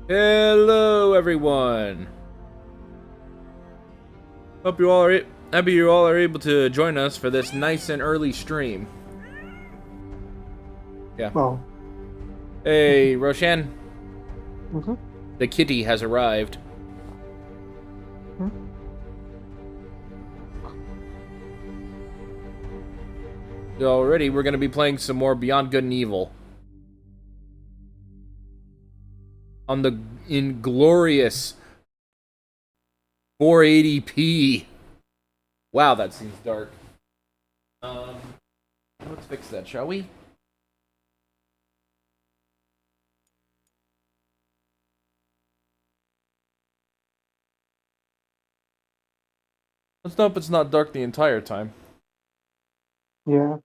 Hello, everyone. Hope you all are happy you all are able to join us for this nice and early stream. Yeah. Well. Hey, Roshan. Mm-hmm. The kitty has arrived. Mm-hmm. Already, we're going to be playing some more Beyond Good and Evil. On the inglorious 480p. Wow, that seems dark. Let's fix that, shall we? Let's hope it's not dark the entire time. Yeah.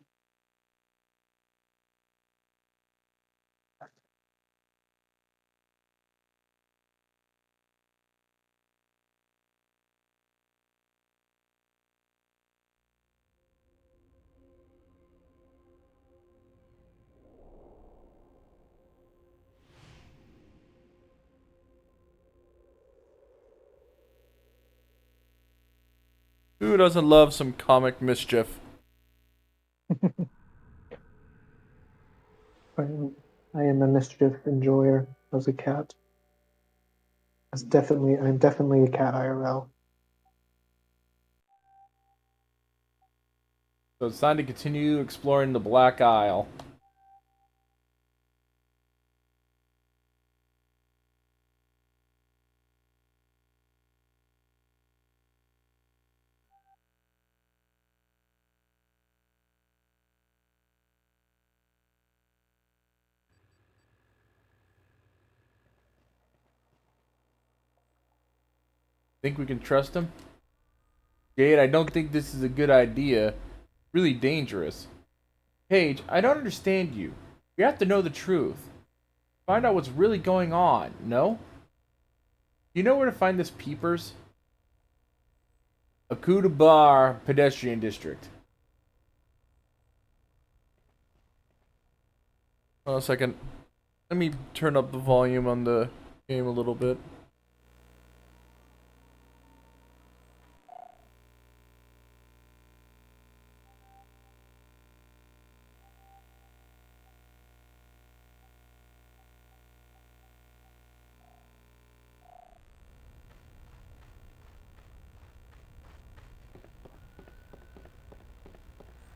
Who doesn't love some comic mischief? I am a mischief enjoyer as a cat. I'm definitely a cat IRL. So it's time to continue exploring the Black Isle. Think we can trust him? Jade, I don't think this is a good idea. Really dangerous. Paige, I don't understand you. You have to know the truth. Find out what's really going on, no? You know where to find this Peepers? Akuta Bar Pedestrian District. Hold on a second. Let me turn up the volume on the game a little bit.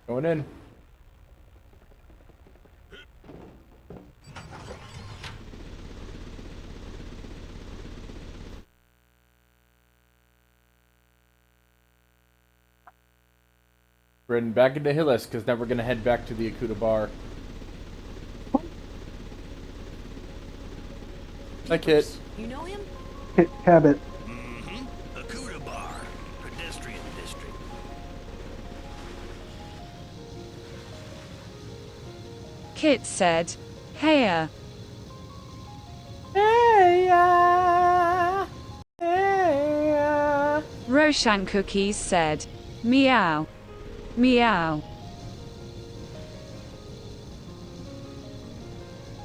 Going in. We're heading back into Hillis, because now we're going to head back to the Akuta Bar. Hi, Kit. You know him? Kit Cabot. Mm-hmm. Akuta Bar, pedestrian district. Kit said, "Heya." Heya. Heya. Roshan Cookies said, "Meow. Meow."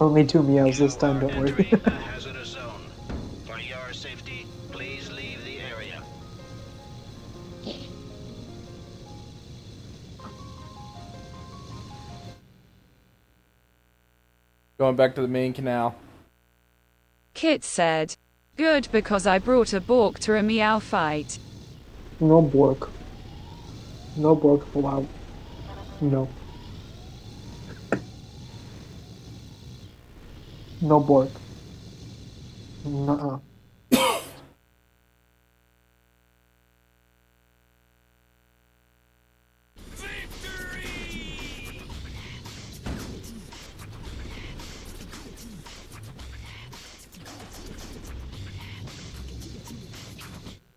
Only 2 meows this time, don't worry. Entering the hazardous zone. For your safety, please leave the area. Going back to the main canal. Kit said, "Good, because I brought a Bork to a meow fight." No Bork. No Bork allowed. No. No Bork. Nuh-uh.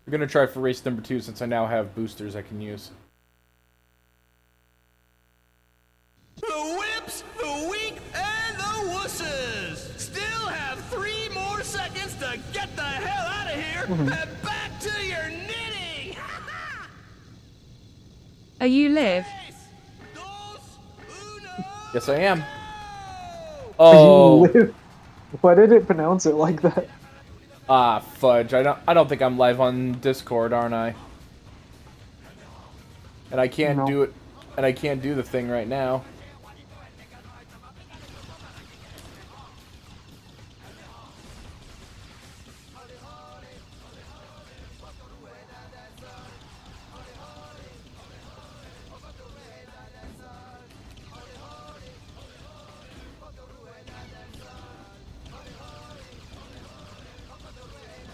We're going to try for race number 2 since I now have boosters I can use. The whips, the weak, and the wusses still have 3 more seconds to get the hell out of here and back to your knitting. Are you live? Dos, uno. Yes, I am. Oh. Why did it pronounce it like that? Ah, fudge. I don't think I'm live on Discord, aren't I? And I can't No. do it. And I can't do the thing right now.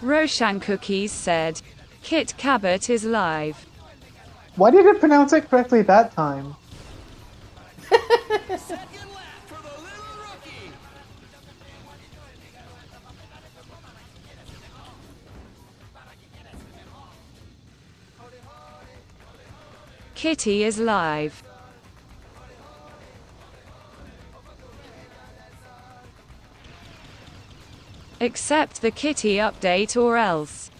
Roshan Cookies said, Kit Cabot is live. Why did it pronounce it correctly that time? Second lap for the little rookie. Kitty is live. Accept the Kitty update or else.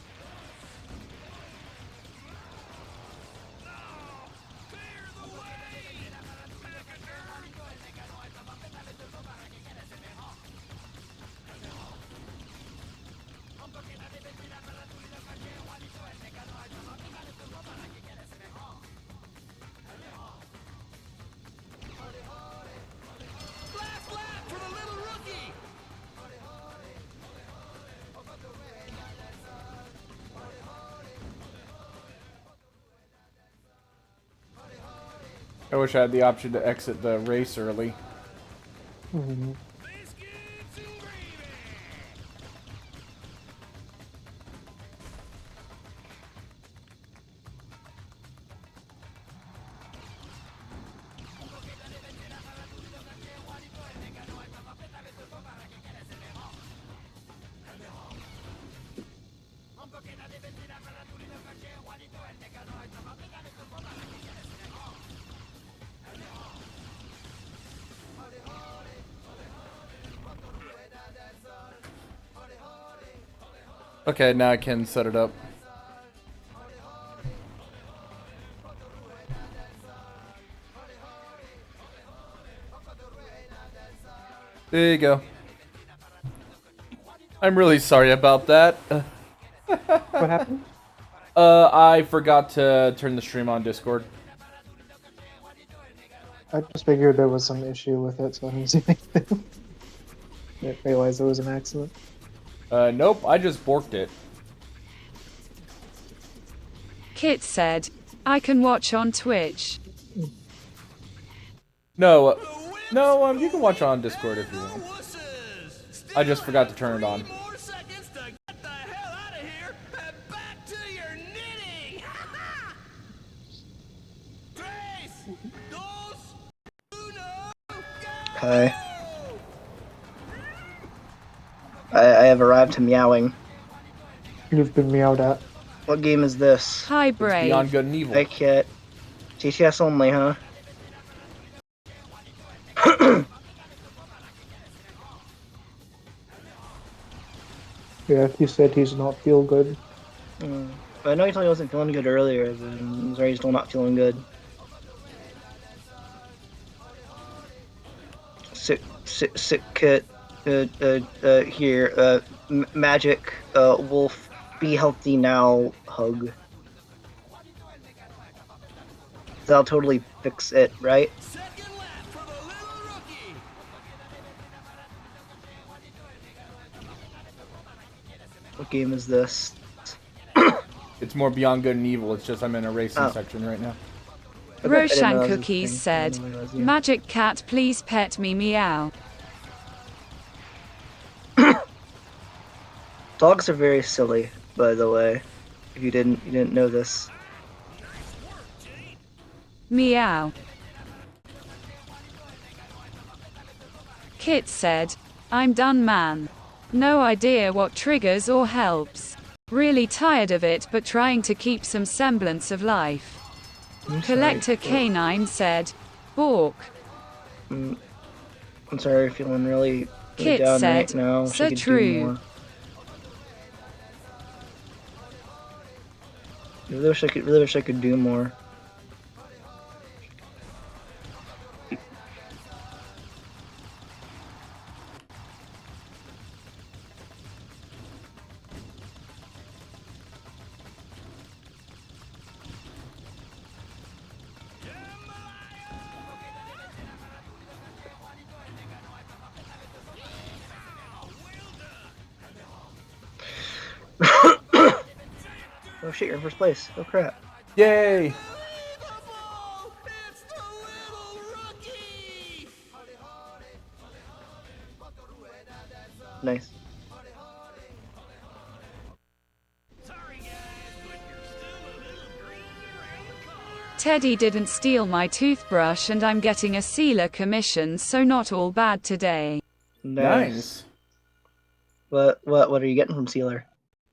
Last lap for the little rookie. I wish I had the option to exit the race early. Mhm. Biscuits and gravy. Okay, now I can set it up. There you go. I'm really sorry about that. What happened? I forgot to turn the stream on Discord. I just figured there was some issue with it, so I didn't see anything. Didn't realize it was an accident. Nope, I just borked it. Kit said, I can watch on Twitch. No, you can watch on Discord if you want. I just forgot to turn it on. More seconds to get the hell out of here and back to your knitting. Tres, dos, uno, go! Okay. I have arrived to meowing. You've been meowed at. What game is this? Hi It's Brave. Beyond Good and Evil. Hey, Kit. TTS only, huh? Yeah, he said he's not feel good. I know you told me I wasn't feeling good earlier, but I'm sorry, you're still not feeling good. Sick Kit. Here. Magic. Wolf. Be healthy now. Hug. That'll totally fix it, right? Second lap for the little rookie. What game is this? It's more Beyond Good and Evil. It's just I'm in a racing Oh. section right now. I didn't know Roshan that was a Cookies thing. I said, didn't know it was, yeah. Magic Cat please pet me meow. Dogs are very silly, by the way. If you didn't know this. Meow. Kit said, I'm done man. No idea what triggers or helps. Really tired of it but trying to keep some semblance of life. Collector Canine said, Bork. I'm sorry, feeling really Kit down said, right now. "So I could true." do more. I really wish I could do more. Oh shit, you're in first place. Oh crap. Yay! Unbelievable! It's the little rookie! Nice. Sorry guys, but you're still a little green around the collar. Teddy didn't steal my toothbrush and I'm getting a sealer commission, so not all bad today. Nice. What are you getting from Sealer?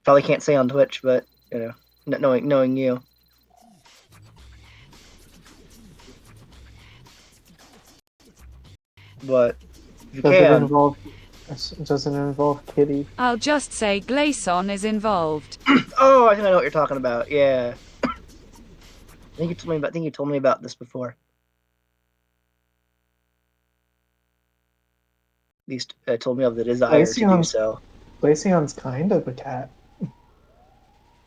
Probably can't say on Twitch, but you know, knowing you. But if you Does it can. involve? Doesn't involve Kitty. I'll just say Glason is involved. Oh, I think I know what you're talking about. Yeah. I think you told me about this before. At least told me of the desire to do so. Glaceon's kind of a cat.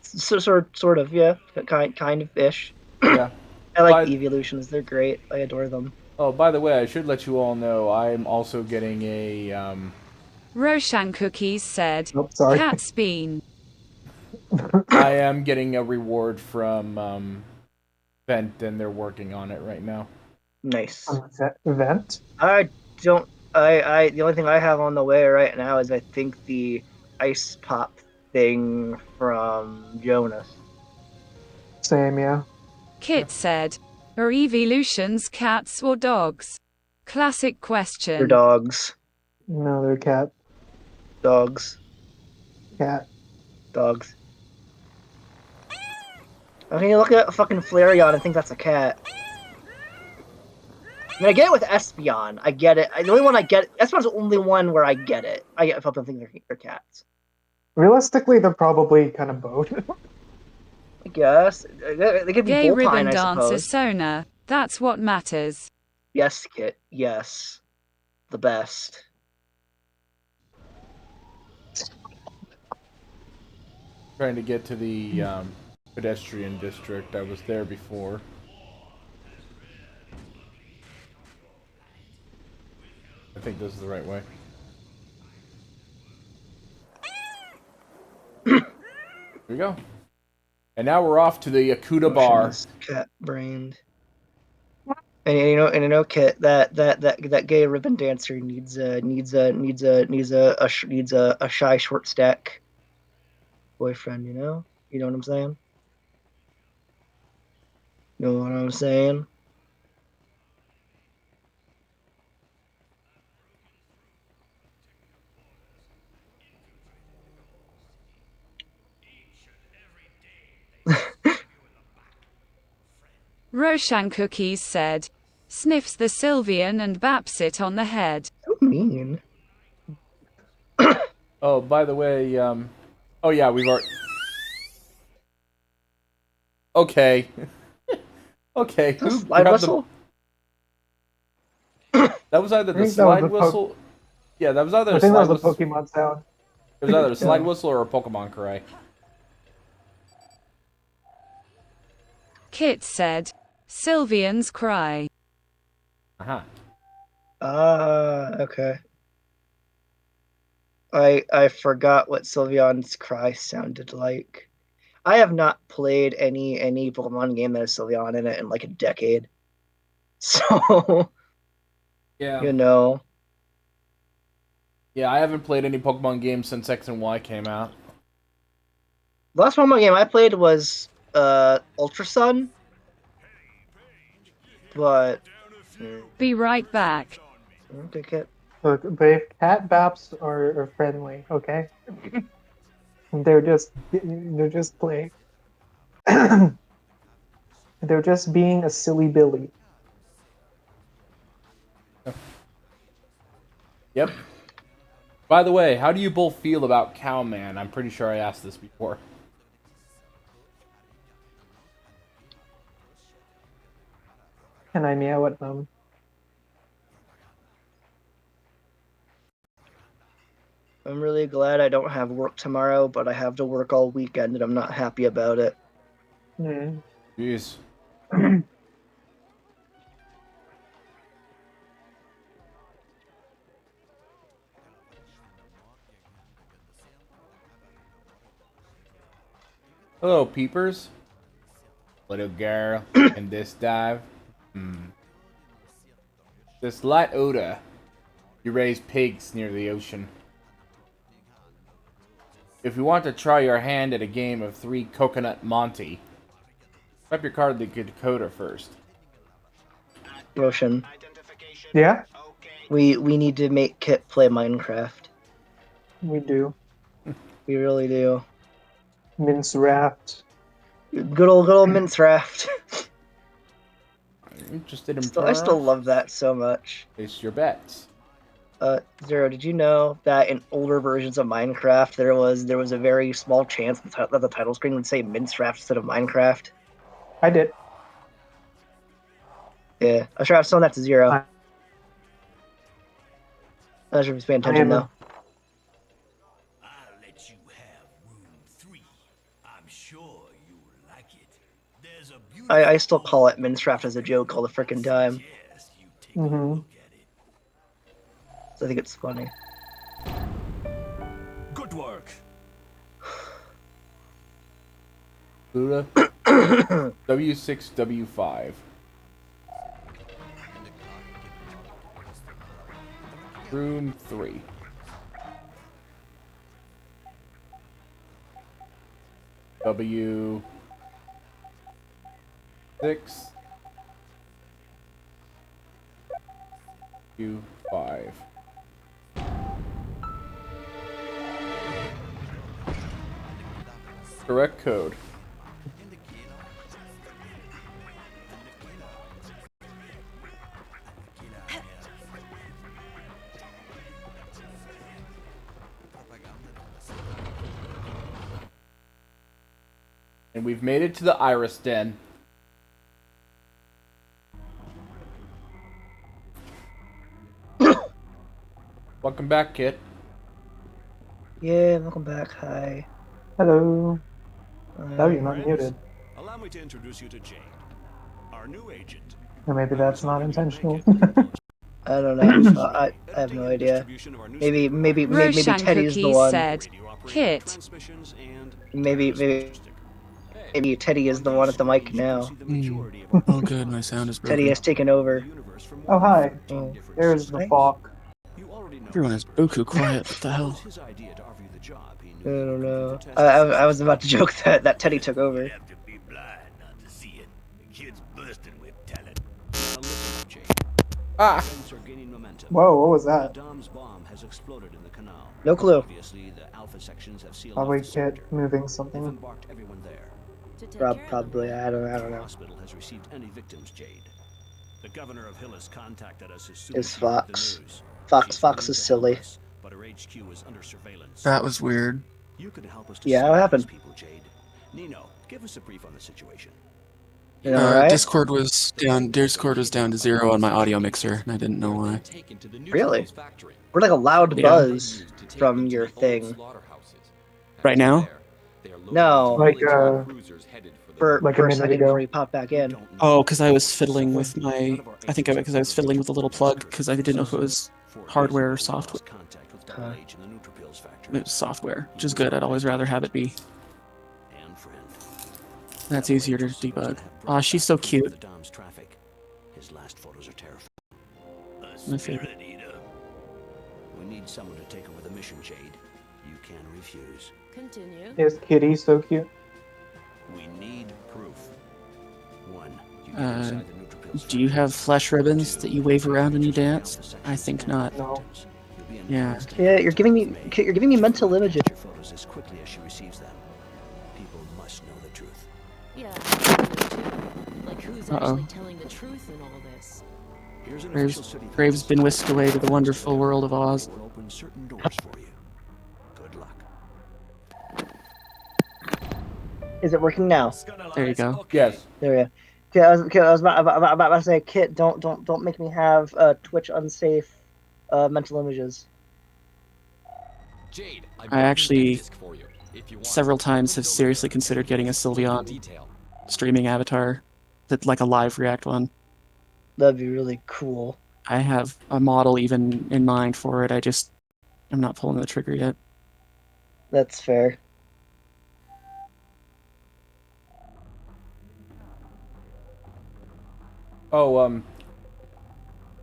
So, sort of, yeah, kind of ish. Yeah. I like By- the evolutions; they're great. I adore them. Oh, by the way, I should let you all know I'm also getting a Roshan Cookies said, Oh, sorry. Cat's bean. I am getting a reward from Vent, and they're working on it right now. Nice. Vent. I don't. The only thing I have on the way right now is I think the ice pop thing from Jonas. Same, yeah. Kit said, are evolutions cats or dogs? Classic question. They're dogs. No, they're cat. Dogs. Cat. Dogs. I mean, you look at a fucking Flareon and think that's a cat. I mean, I get it with Espeon. I get it. The only one I get... Espeon's the only one where I get it. I get people think they're cats. Realistically, they're probably kind of both. I guess. They could be Gay Boltine, ribbon I dancer suppose. Sona. That's what matters. Yes, Kit. Yes. The best. Trying to get to the pedestrian district. I was there before. I think this is the right way. Here we go. And now we're off to the Akuta Bar. Cat brained. And you know, Kit, that gay ribbon dancer needs a shy short stack boyfriend. You know what I'm saying? You know what I'm saying? Roshan Cookies said, sniffs the Sylvian and baps it on the head. So mean. Oh, by the way, oh yeah, we've already... Okay. Okay, who Slide grabbed whistle? That was either I the think that was slide the whistle... Yeah, that was either I a think slide that was a whistle... Pokemon sound. It was either a slide Yeah. whistle or a Pokemon cry. Kit said, Sylvians cry. Uh-huh. Okay. I forgot what Sylveon's cry sounded like. I have not played any Pokemon game that has Sylveon in it in like a decade. So, Yeah. you know. Yeah, I haven't played any Pokemon games since X and Y came out. The last Pokemon game I played was Ultra Sun. But Be right back. Look, the cat baps are friendly, okay? they're just playing. They're just being a silly Billy. Yep. By the way, how do you both feel about Cowman? I'm pretty sure I asked this before. Can I meow at them? I'm really glad I don't have work tomorrow, but I have to work all weekend and I'm not happy about it. Hmm. Jeez. Hello, peepers. Little girl in this dive. This light odor. You raise pigs near the ocean. If you want to try your hand at a game of 3 Coconut Monty, swipe your card to the decoder first. Roshan, Yeah, we need to make Kit play Minecraft. we do. We really do. Mince wrapped. Good old mince raft. Interested in I still Pearl? love that so much. Place your bets. Zero, did you know that in older versions of Minecraft there was a very small chance that the title screen would say mince raft instead of Minecraft? I did. Yeah, I'm sure I've shown that to Zero. I- I'm not sure if he's paying I attention am though. I'll let you have room 3. I'm sure you'll like it. There's a beautiful I still call it mince raft as a joke all the frickin' time. Yes, you take a Mhm. look at it. So I think it's funny. Good work. Buddha. W6, W5. Room 3. W6. U5. Correct code. And we've made it to the Iris Den. Welcome back, Kit. Yeah, welcome back. Hi. Hello. Oh, you're not Friends, muted. Allow me to introduce you to Jade, our new agent. Or maybe that's not intentional. I don't know. I have no idea. Maybe Roshan Teddy's the Cookies one. said, Kit. Maybe Teddy is the one at the mic now. Oh, good. My sound is broken. Teddy has taken over. Oh, hi. Oh. There's the Hi. Falk. Everyone is buku quiet. What the hell? I don't know. I was about to joke that Teddy took over. Have to be blind not to see it. The kid's bursting with talent. Ah! Events are gaining momentum. Whoa, what was that? Dom's bomb has exploded in the canal. No clue. Obviously, the Alpha sections have sealed Probably off the Kit sector. moving They've something. embarked everyone there. Probably. I don't The know. hospital has received any victims, Jade. The governor of Hill has contacted us as soon It's as he heard the Fox. news. She's Fox willing is to silly. help us, but her HQ is under surveillance. That was weird. You could help us to Yeah, save what these happened? people, Jade. Nino, give us a brief on the situation. You know, right? Discord was down. Discord was down to 0 on my audio mixer, and I didn't know why. Really? We're like a loud Yeah. buzz from your thing. Right now? No. Like, For Like a a minute second ago. before you pop back in. Oh, because I was fiddling with my. I think because I was fiddling with the little plug because I didn't know if it was hardware or software. It was software, which is good. I'd always rather have it be. That's easier to debug. Aw, she's so cute. His last photos are terrifying. My favorite. We need someone to take over the mission, Jade. You can refuse. Continue. Is Kitty so cute? We need proof. 1. You Uh, get inside the neutrophils Do you factory. have flesh ribbons 2, that you wave around when you get to the dance? Alpha I section think and not. No. victims. You'll be in Yeah. constant Yeah, you're giving me contact with you're giving me mental She'll images. get your photos as quickly as she receives them. People must know the truth. Yeah, too. Like who's Uh-oh. actually telling the truth in all this? Here's an Graves, official city Graves policy been whisked away to the wonderful world of Oz. will open certain doors for you. Good luck. Is it working now? There you go. Yes. There we go. Okay, I was about to say, Kit, don't make me have Twitch unsafe mental images. Jade, I actually several times have seriously considered getting a Sylveon streaming avatar, that like a live React one. That'd be really cool. I have a model even in mind for it. I'm not pulling the trigger yet. That's fair. Oh,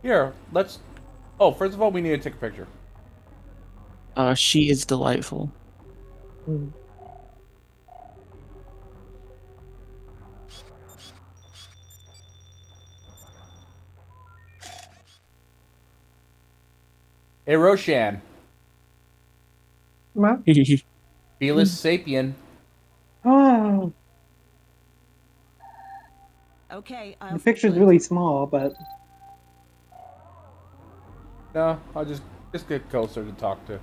here, let's... Oh, first of all, we need to take a picture. She is delightful. Hmm. Hey, Roshan. Well, Felis sapien. oh, Okay, the I'll picture's flip. really small, but No, I'll just get closer to talk to.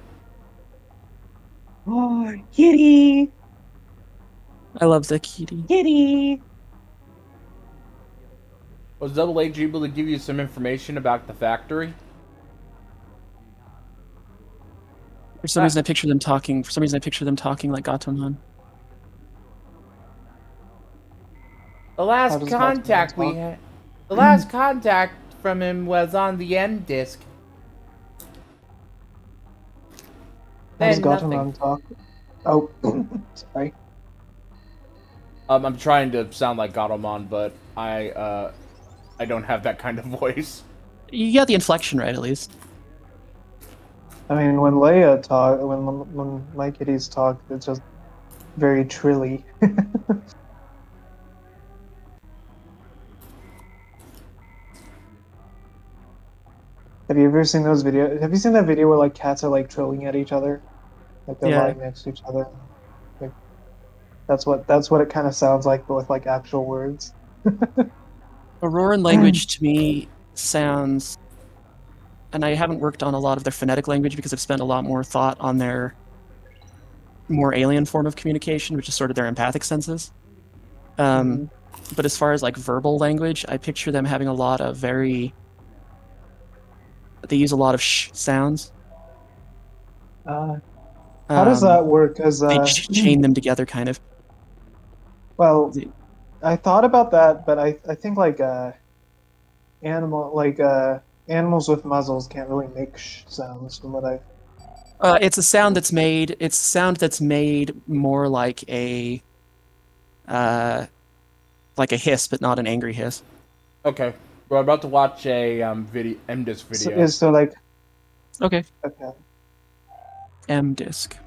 oh, kitty, I love the kitty. kitty. Was Double H able to give you some information about the factory? For some reason, I picture them talking. For some reason, I picture them talking like Gatomon. The How last does contact Gatomon we talk? had... The last contact from him was on the M disc. How does Then nothing. Gatomon talk? Oh, sorry. I'm trying to sound like Gatomon, but I don't have that kind of voice. You got the inflection right, at least. I mean, when Leia talk, when my kitties talk, it's just very trilly. Have you ever seen those videos? Have you seen that video where like cats are like trilling at each other, like they're Yeah. lying next to each other? Like that's what it kind of sounds like, but with like actual words. Auroran language to me sounds, and I haven't worked on a lot of their phonetic language because I've spent a lot more thought on their more alien form of communication, which is sort of their empathic senses. Mhm. But as far as like verbal language, I picture them having a lot of very. They use a lot of sh sounds. How does that work? Because They chain them together, kind of. well, I thought about that, but I think like animals with muzzles can't really make sh sounds from what I. It's a sound that's made. It's a sound that's made more like a hiss, but not an angry hiss. Okay, we're about to watch a video, MDisc video. So like Okay. okay. M disc.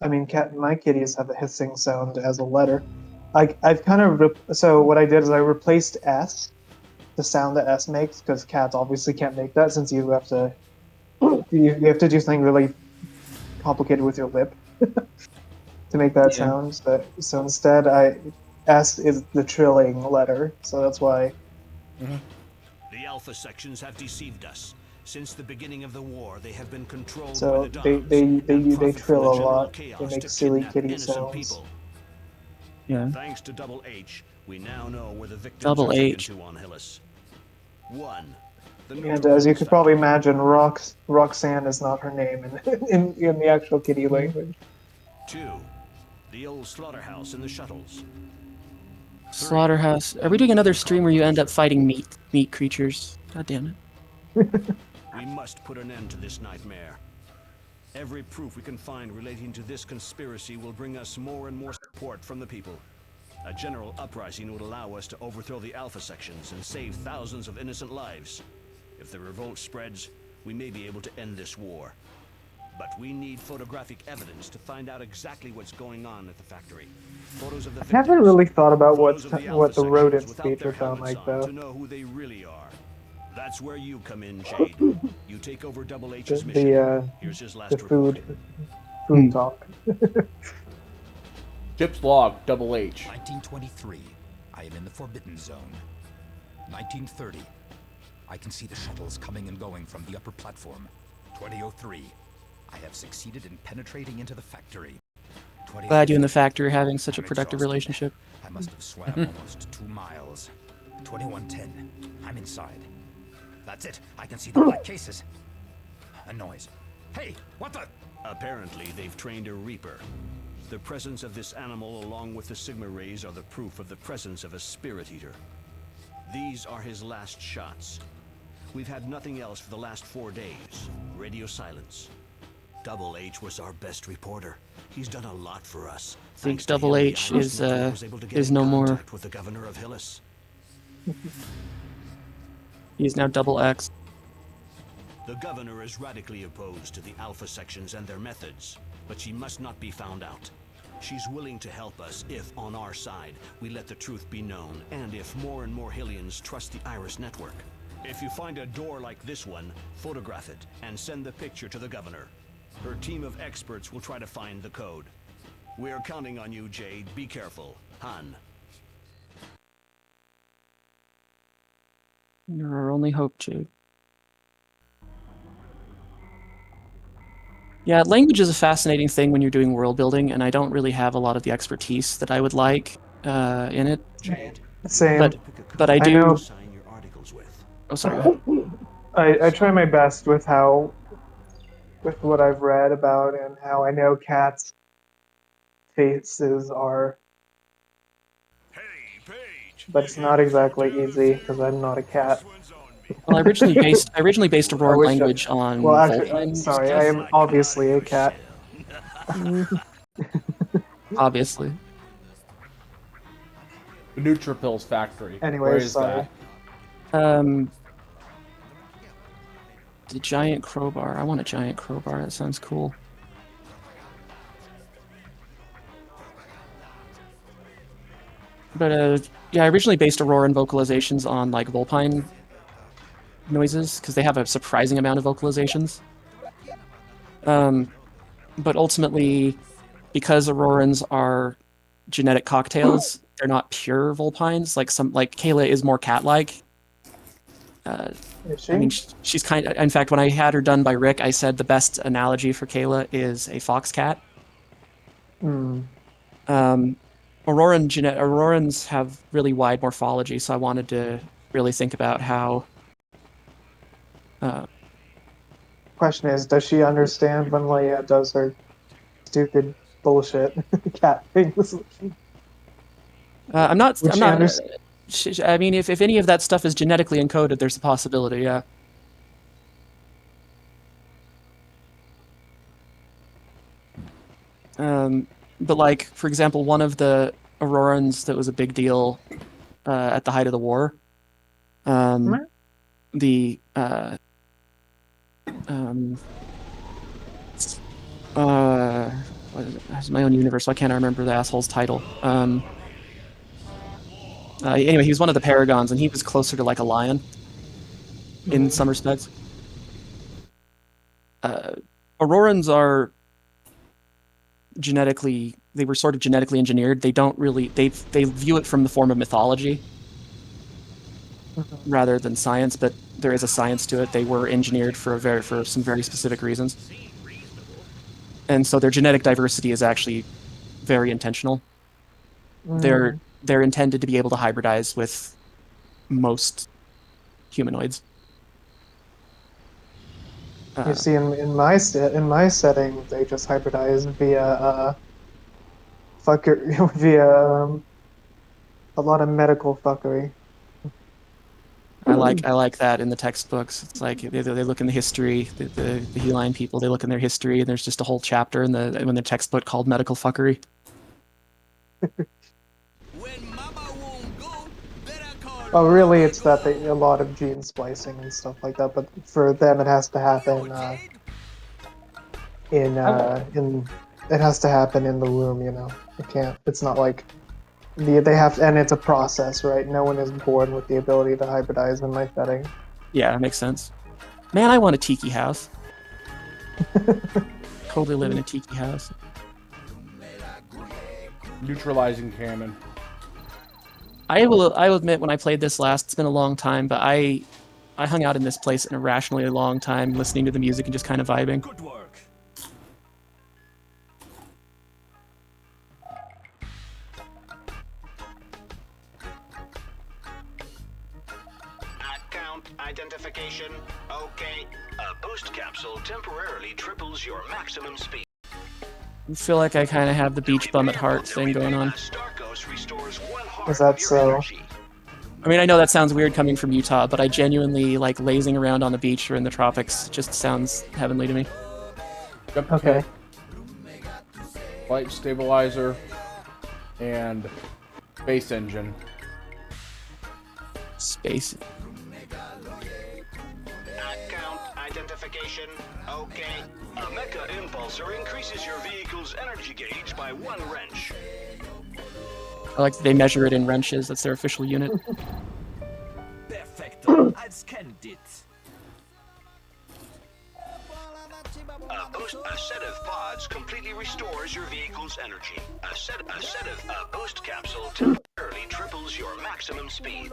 I mean, my kitties have a hissing sound as a letter. I've kind of so what I did is I replaced S, the sound that S makes, because cats obviously can't make that since you have to you have to do something really complicated with your lip to make that Yeah. sound. So instead, S is the trilling letter, so that's why. The Alpha sections have deceived us. Since the beginning of the war, they have been controlled So by the Dons they profit from trill the a general lot. chaos They make to silly kidnap kitty innocent sounds. people. Yeah. Thanks to Double H, we now know where the victims Double are taken H. to on Hillis. 1. The And as you could probably imagine, Roxanne is not her name in the actual kitty language. 2. The old slaughterhouse in the shuttles. Slaughterhouse. Are we doing another stream where you end up fighting meat creatures? God damn it. We must put an end to this nightmare. Every proof we can find relating to this conspiracy will bring us more and more support from the people. A general uprising would allow us to overthrow the Alpha sections and save thousands of innocent lives. If the revolt spreads, we may be able to end this war. But we need photographic evidence to find out exactly what's going on at the factory. Photos of the I haven't victims, really thought about photos of what Alpha the rodent sections speech without their would sound helmets like, on though. to know who they really are. That's where you come in, Jade. You take over Double H's mission. Here's his last The report. food talk. Chip's log, Double H. 1923. I am in the Forbidden Zone. 1930. I can see the shuttles coming and going from the upper platform. 2003. I have succeeded in penetrating into the factory. Glad you and the factory are having such a productive relationship. I must have swam almost 2 miles. 2110. I'm inside. That's it. I can see the black cases. A noise. Hey, what the? Apparently, they've trained a Reaper. The presence of this animal along with the Sigma rays are the proof of the presence of a Spirit Eater. These are his last shots. We've had nothing else for the last 4 days. Radio silence. Double H was our best reporter. He's done a lot for us. Thanks, Double H is no more. With the governor of Hillis. He is now double X. The governor is radically opposed to the Alpha sections and their methods, but she must not be found out. She's willing to help us if, on our side, we let the truth be known, and if more and more Hylians trust the Iris network. If you find a door like this one, photograph it and send the picture to the governor. Her team of experts will try to find the code. We're counting on you, Jade. Be careful. Han. You're our only hope, Jade. Yeah, language is a fascinating thing when you're doing world building, and I don't really have a lot of the expertise that I would like in it. Jade. Same. But I do. know. Sign your articles with. Oh, sorry. I try my best with what I've read about and how I know cats' faces are, Hey, Paige. but it's not exactly easy because I'm not a cat. Well, I originally based Aurora wish I- language on Well, actually, Vulpine sorry, stuff, I am obviously a cat. obviously. The Nutripills factory. Anyways, Where is sorry. that? The giant crowbar. I want a giant crowbar. That sounds cool. But yeah, I originally based Auroran vocalizations on like Vulpine noises because they have a surprising amount of vocalizations. But ultimately, because Aurorans are genetic cocktails, they're not pure Vulpines. Like Kayla is more cat-like. Is she? I mean, she's kind of. In fact, when I had her done by Rick, I said the best analogy for Kayla is a fox cat. Aurorans have really wide morphology, so I wanted to really think about how. Question is, does she understand when Leia does her stupid bullshit cat things? I'm not. Would I'm she not. understand? I mean, if any of that stuff is genetically encoded, there's a possibility. Yeah. But like, for example, one of the Aurorans that was a big deal at the height of the war. The what is it? It's my own universe, so I can't remember the asshole's title. Anyway, he was one of the Paragons, and he was closer to like a lion in some respects. Aurorans are they were sort of genetically engineered. They don't really they view it from the form of mythology rather than science, but there is a science to it. They were engineered for some very specific reasons. And so their genetic diversity is actually very intentional. They're intended to be able to hybridize with most humanoids. You see, in my setting, they just hybridize via a lot of medical fuckery. I like that in the textbooks. It's like they look in the history, the Heline people. They look in their history, and there's just a whole chapter in the textbook called medical fuckery. Oh, really? It's that a lot of gene splicing and stuff like that. But for them, it has to happen it has to happen in the womb. You know, it can't. It's not like they have, and it's a process, right? No one is born with the ability to hybridize in my setting. Yeah, that makes sense. Man, I want a tiki house. Totally live in a tiki house. Neutralizing cannon. I will admit, when I played this last, it's been a long time, but I hung out in this place an irrationally long time, listening to the music and just kind of vibing. Good work. Account identification. Okay. A boost capsule temporarily triples your maximum speed. I feel like I kind of have the beach bum at heart thing going on. Is that so? I mean, I know that sounds weird coming from Utah, but I genuinely like lazing around on the beach or in the tropics. It just sounds heavenly to me. Okay. Flight stabilizer and space engine. Space. Account identification. Okay. A Mecha Impulsor increases your vehicle's energy gauge by 1 wrench. I like that they measure it in wrenches. That's their official unit. Perfecto. I've scanned it. A set of pods completely restores your vehicle's energy. A set of a boost capsule temporarily triples your maximum speed.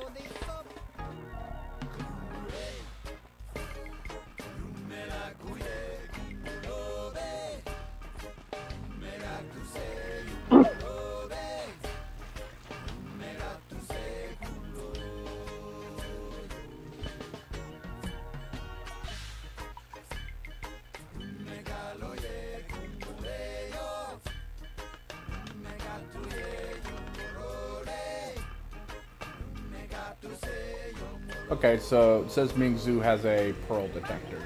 Okay, so it says Mingzu has a pearl detector.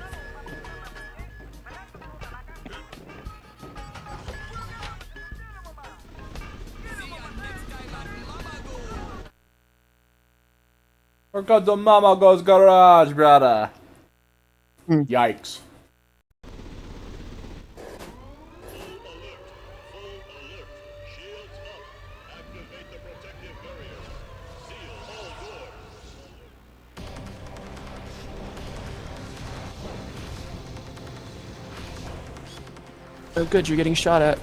Or got the Mama Goes Garage, brother. Yikes. Oh, good, you're getting shot at.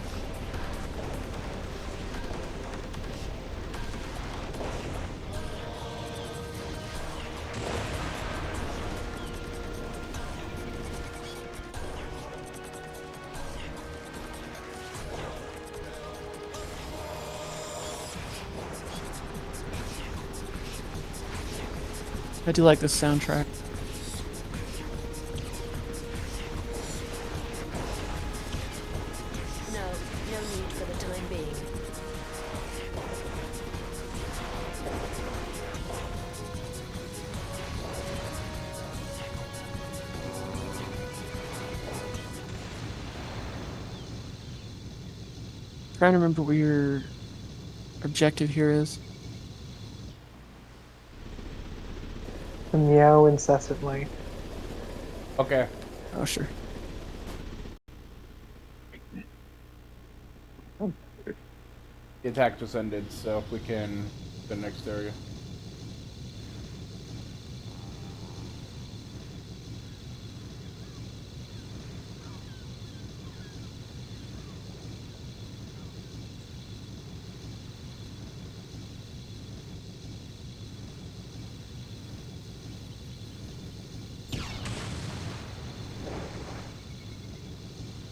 I do like this soundtrack. No need for the time being. Trying to remember where your objective here is. To meow incessantly. Okay. Oh, sure. The attack just ended, so we can the next area.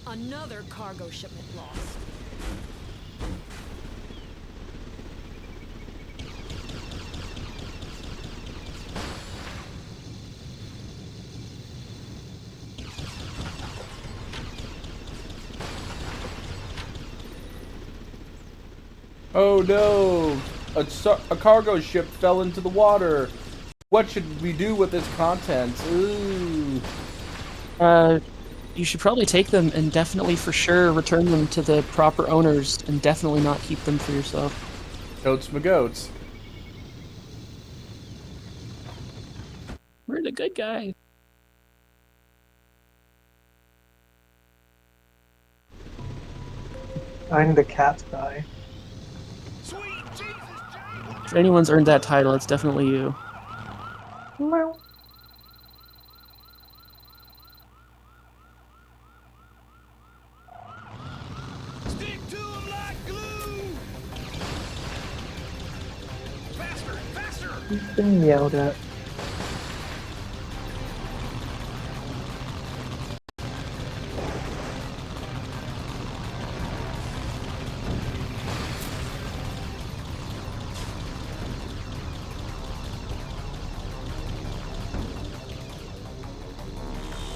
Another cargo shipment lost. Oh no! A cargo ship fell into the water. What should we do with its contents? Ooh. You should probably take them and definitely for sure return them to the proper owners and definitely not keep them for yourself. Totes my goats. We're the good guy. I'm the cat guy. If anyone's earned that title, it's definitely you. Meow. Stick to him like glue. Faster, faster. He's been meowed at.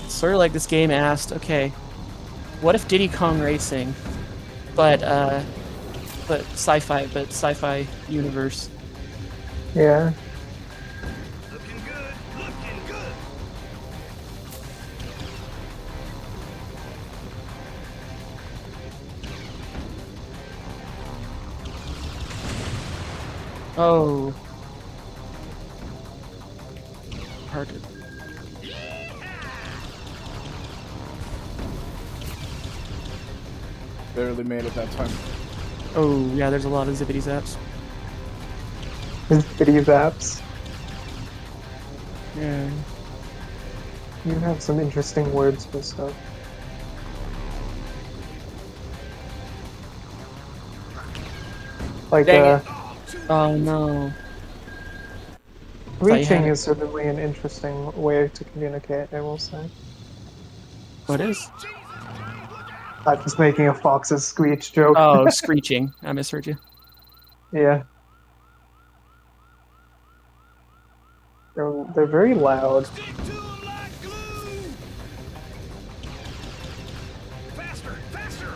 Sort of like this game asked, okay, what if Diddy Kong Racing, but sci-fi universe? Yeah. Looking good, looking good. Oh. Barely made it that time. Oh, yeah, there's a lot of zippity zaps. Video apps. Yeah. You have some interesting words for stuff. Like, Dang it. Oh, no. thought you had reaching it. is certainly an interesting way to communicate, I will say. What is? I'm just making a fox's screech joke. Oh, screeching. I misheard you. Yeah. They're very loud. Stick to 'em like glue. Faster, faster.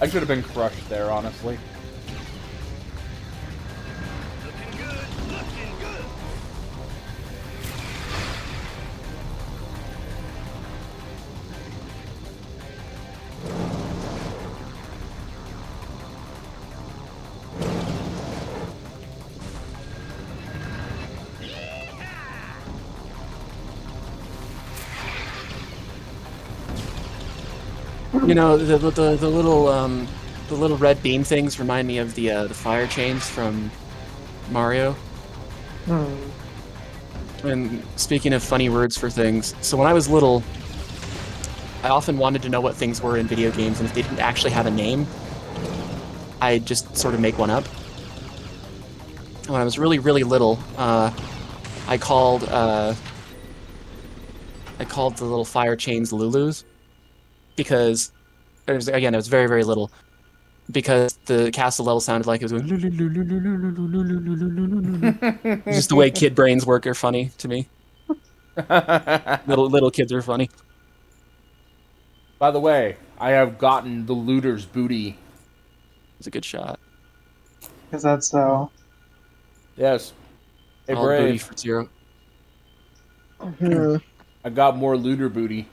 I should have been crushed there, honestly. Looking good, looking good. You know, the little red beam things remind me of the fire chains from Mario. And speaking of funny words for things, so when I was little, I often wanted to know what things were in video games, and if they didn't actually have a name, I'd just sort of make one up. When I was really, really little, I called the little fire chains Lulus, because I was very, very little. Because the castle level sounded like it was going. Just the way kid brains work are funny to me. Little kids are funny. By the way, I have gotten the looter's booty. It's a good shot. Is that so? Yes. Hey, All booty Brave. for 0. I got more looter booty.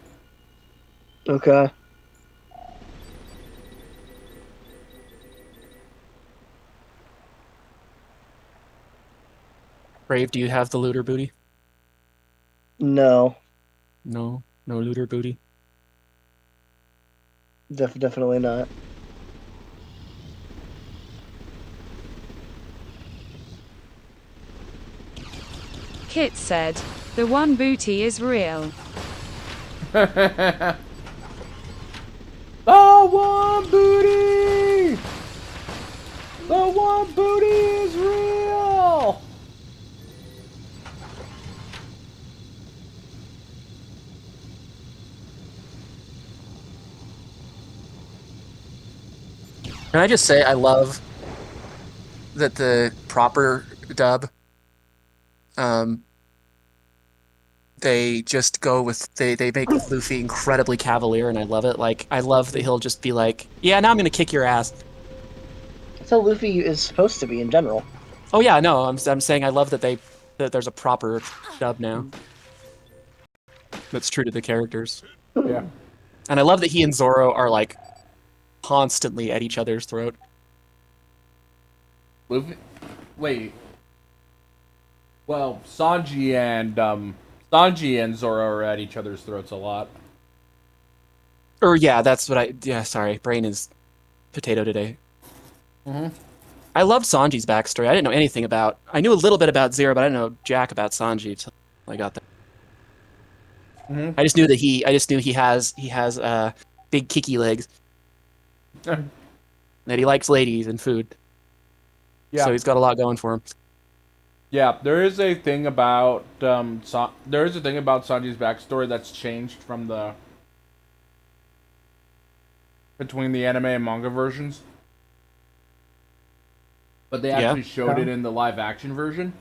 Okay. Brave, do you have the looter booty? No, No looter booty. definitely not. Kit said, "The one booty is real." The one booty! The one booty is real! Can I just say I love that the proper dub, they just go with they make Luffy incredibly cavalier, and I love it. Like, I love that he'll just be like, "Yeah, now I'm gonna kick your ass." That's how Luffy is supposed to be in general. Oh yeah, no, I'm saying I love that there's a proper dub now. That's true to the characters. Yeah. And I love that he and Zoro are like constantly at each other's throat. Luffy? Wait. Well, Sanji and Zoro are at each other's throats a lot. Or yeah, that's what sorry, brain is potato today. I loved Sanji's backstory. I didn't know anything about. I knew a little bit about Zero, but I didn't know jack about Sanji until I got there. I just knew that he has big kicky legs. That he likes ladies and food. Yeah. So he's got a lot going for him. Yeah, there is a thing about Sanji's backstory that's changed from between the anime and manga versions. But they actually showed it in the live action version.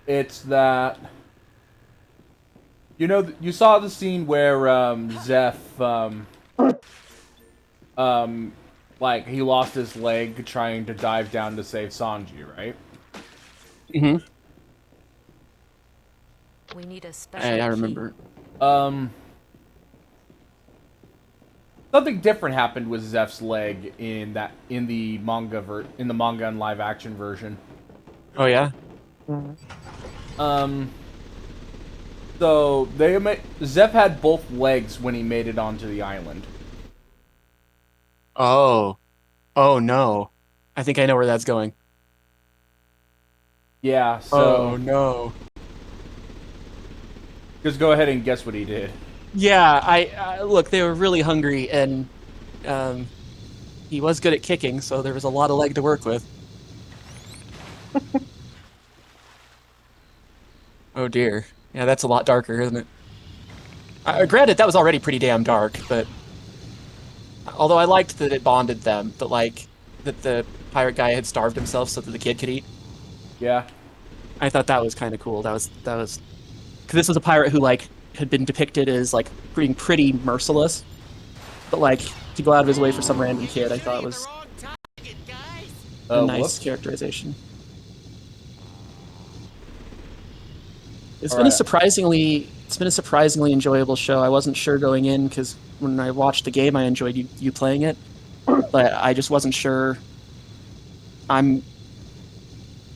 It's that, you know, you saw the scene where ZEP Like, he lost his leg trying to dive down to save Sanji, right? Mm-hmm. We need a special I key. remember. Something different happened with Zeph's leg in the manga and live action version. Oh yeah. So Zeph had both legs when he made it onto the island. Oh. Oh no. I think I know where that's going. Yeah. Oh So no. just go ahead and guess what he did. Yeah, I look. They were really hungry, and he was good at kicking, so there was a lot of leg to work with. Oh dear. Yeah, that's a lot darker, isn't it? Granted, that was already pretty damn dark, but although I liked that it bonded them, that the pirate guy had starved himself so that the kid could eat. Yeah. I thought that was kind of cool. That was because this was a pirate who had been depicted as being pretty merciless, but to go out of his way for some random kid, I thought was a nice Whoops. characterization. It's All been a right. surprisingly enjoyable show. I wasn't sure going in because when I watched the game, I enjoyed you playing it, but I just wasn't sure. I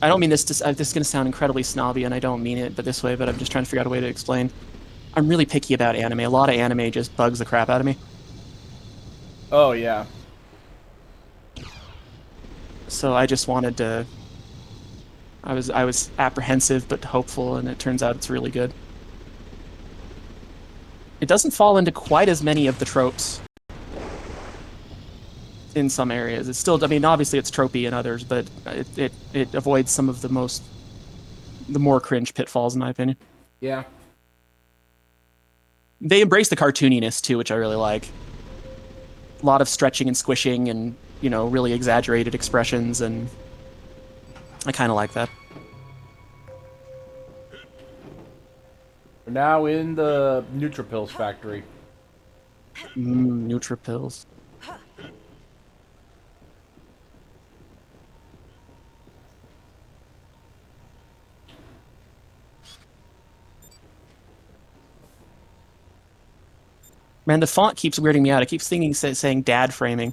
don't mean this is going to sound incredibly snobby, and I don't mean it this way, but I'm just trying to figure out a way to explain. I'm really picky about anime. A lot of anime just bugs the crap out of me. Oh yeah. So I just wanted to. I was apprehensive but hopeful, and it turns out it's really good. It doesn't fall into quite as many of the tropes in some areas. It's still, I mean, obviously it's tropey in others, but it avoids some of the more cringe pitfalls, in my opinion. Yeah. They embrace the cartooniness too, which I really like. A lot of stretching and squishing, and really exaggerated expressions, and I kind of like that. We're now in the Nutripills factory. Nutripills. Man, the font keeps weirding me out. I keep saying dad framing.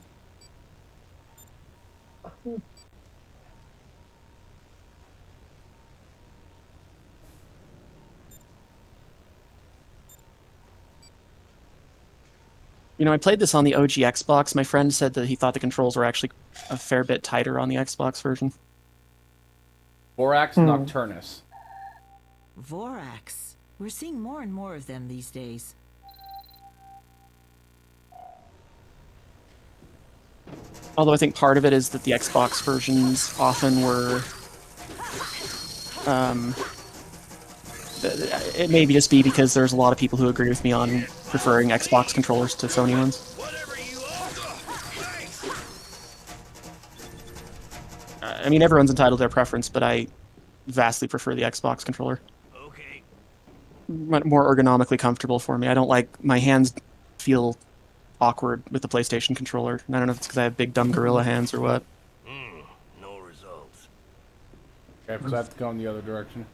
I played this on the OG Xbox. My friend said that he thought the controls were actually a fair bit tighter on the Xbox version. Vorax Nocturnus. Vorax. We're seeing more and more of them these days. Although I think part of it is that the Xbox versions often were... it may just be because there's a lot of people who agree with me on preferring Xbox controllers to Sony ones. I mean, everyone's entitled to their preference, but I vastly prefer the Xbox controller. Okay. More ergonomically comfortable for me. I don't like my hands feel awkward with the PlayStation controller. I don't know if it's because I have big dumb gorilla hands or what. No results. Okay, so I have to go in the other direction.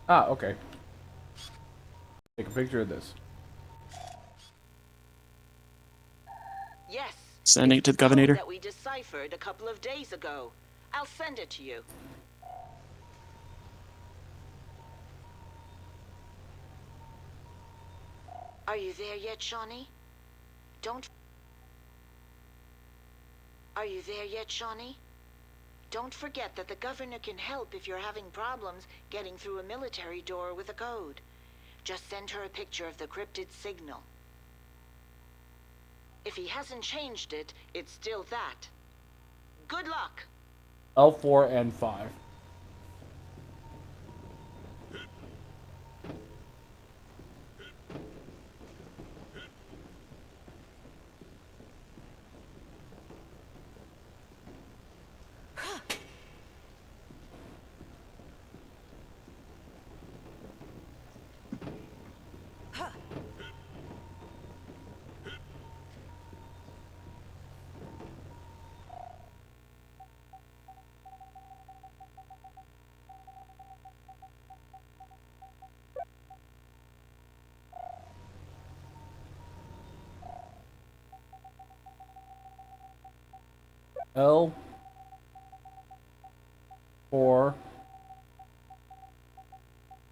Ah, okay. Take a picture of this. Yes. Sending it to the governor. That we deciphered a couple of days ago. I'll send it to you. Are you there yet, Shawnee? Are you there yet, Shawnee? Don't forget that the governor can help if you're having problems getting through a military door with a code. Just send her a picture of the cryptid signal. If he hasn't changed it, it's still that. Good luck! L4 and 5. L 4.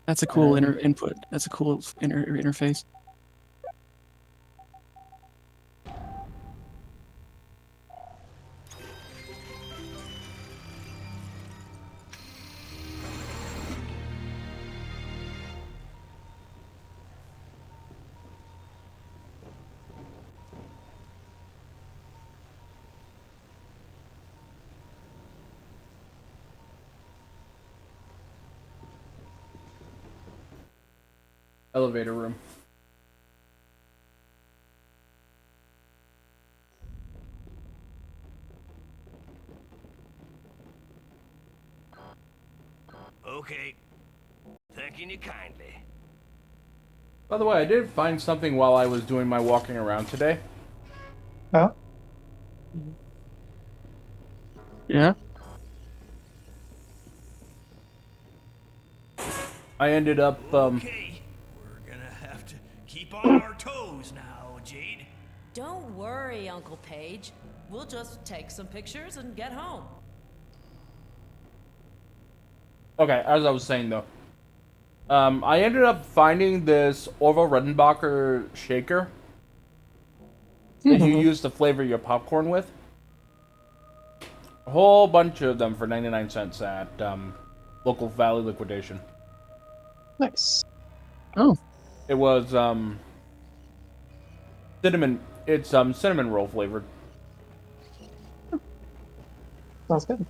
That's a cool input. That's a cool interface. Elevator room. Okay. Thanking you kindly. By the way, I did find something while I was doing my walking around today. Oh, Yeah. I ended up, Okay. We're gonna have to keep on our toes now, Jade. Don't worry, Uncle Page. We'll just take some pictures and get home. Okay, as I was saying though, I ended up finding this Orville Redenbacher shaker that you use to flavor your popcorn with. A whole bunch of them for 99 cents at local Valley liquidation. nice. Oh. It was cinnamon. It's cinnamon roll flavored. Sounds good.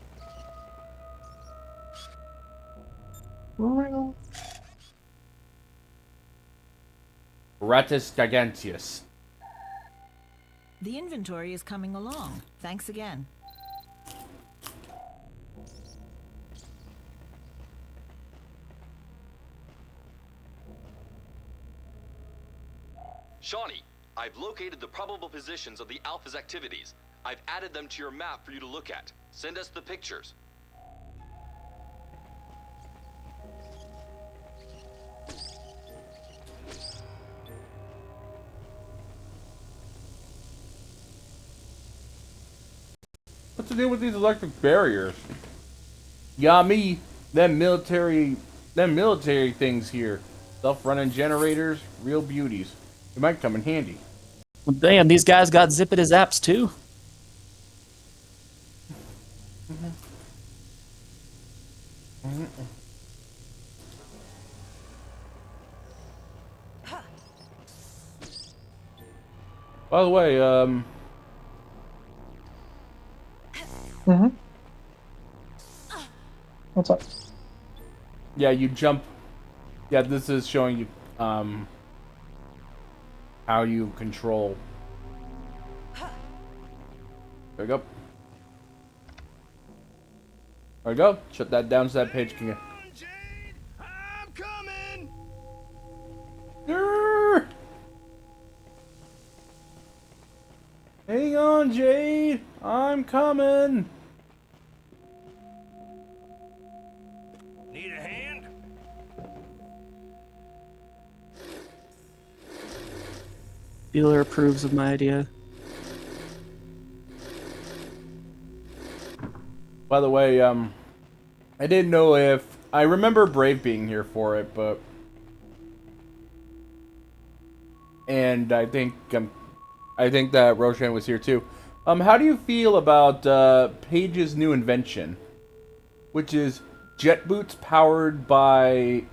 Ratus giganteus. The inventory is coming along. Thanks again. Shawnee, I've located the probable positions of the Alpha's activities. I've added them to your map for you to look at. Send us the pictures. What's the deal with these electric barriers? Yeah, me. Them military things here. Self-running generators, real beauties. It might come in handy. Well, damn, these guys got zippity zaps too. By the way, What's up? yeah, you jump. Yeah, this is showing you how you control. There we go. There we go. Shut that down so that page can get. Jade, I'm coming. Grrr! Hang on, Jade. I'm coming. Need a hand? Dealer approves of my idea. By the way, I didn't know if I remember Brave being here for it, but and I think that Roshan was here too. How do you feel about Paige's new invention, which is jet boots powered by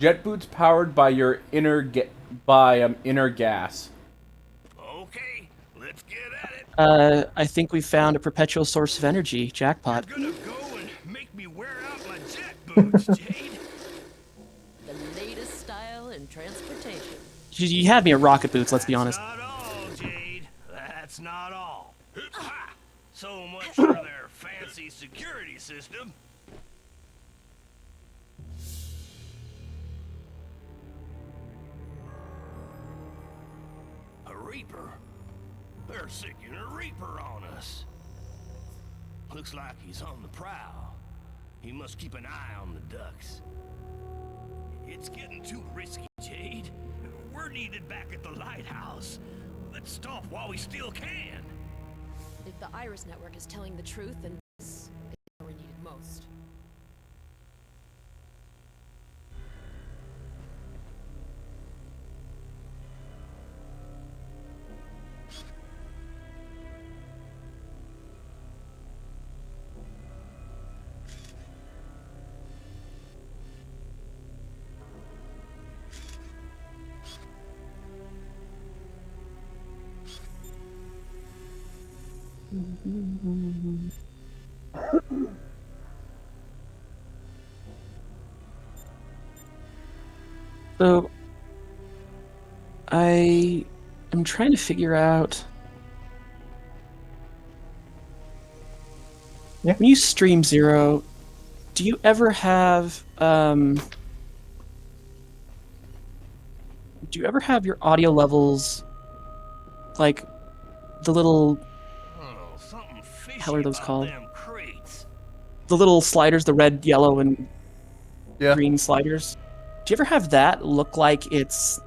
your inner gas? Okay, let's get at it. I think we found a perpetual source of energy. Jackpot. You're gonna go and make me wear out my jet boots, Jade. The latest style in transportation. You had me at rocket boots, let's be honest. That's not all, Jade. That's not all. Ha! So much for their fancy security system. A Reaper? They're sicking a Reaper on us. Looks like he's on the prowl. He must keep an eye on the ducks. It's getting too risky, Jade. We're needed back at the lighthouse. Let's stop while we still can. if the Iris Network is telling the truth, then this is where we're needed most. So, I am trying to figure out. Yeah. When you stream Zero, do you ever have your audio levels, like the little, Oh, something fishy how are those about called? them crates. The little sliders, the red, yellow, and Yeah. green sliders. Do you ever have that look like it's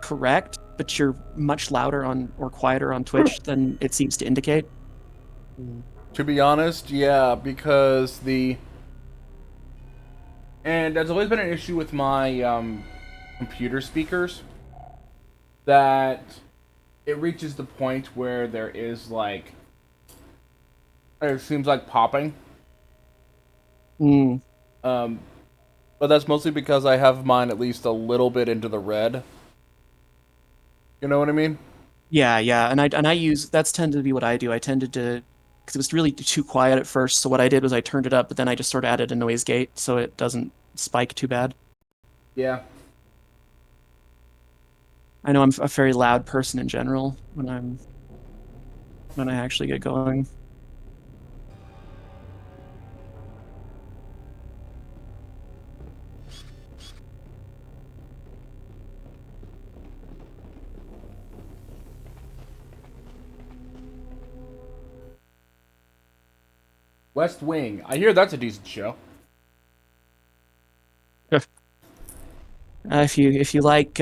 correct, but you're much louder on or quieter on Twitch than it seems to indicate? To be honest, yeah, because and there's always been an issue with my computer speakers that it reaches the point where there is like it seems like popping. Mm. But that's mostly because I have mine at least a little bit into the red. You know what I mean? Yeah, and I use that's tended to be what I do. I tended to, because it was really too quiet at first. So what I did was I turned it up, but then I just sort of added a noise gate so it doesn't spike too bad. Yeah. I know I'm a very loud person in general when I actually get going. West Wing. I hear that's a decent show. If you like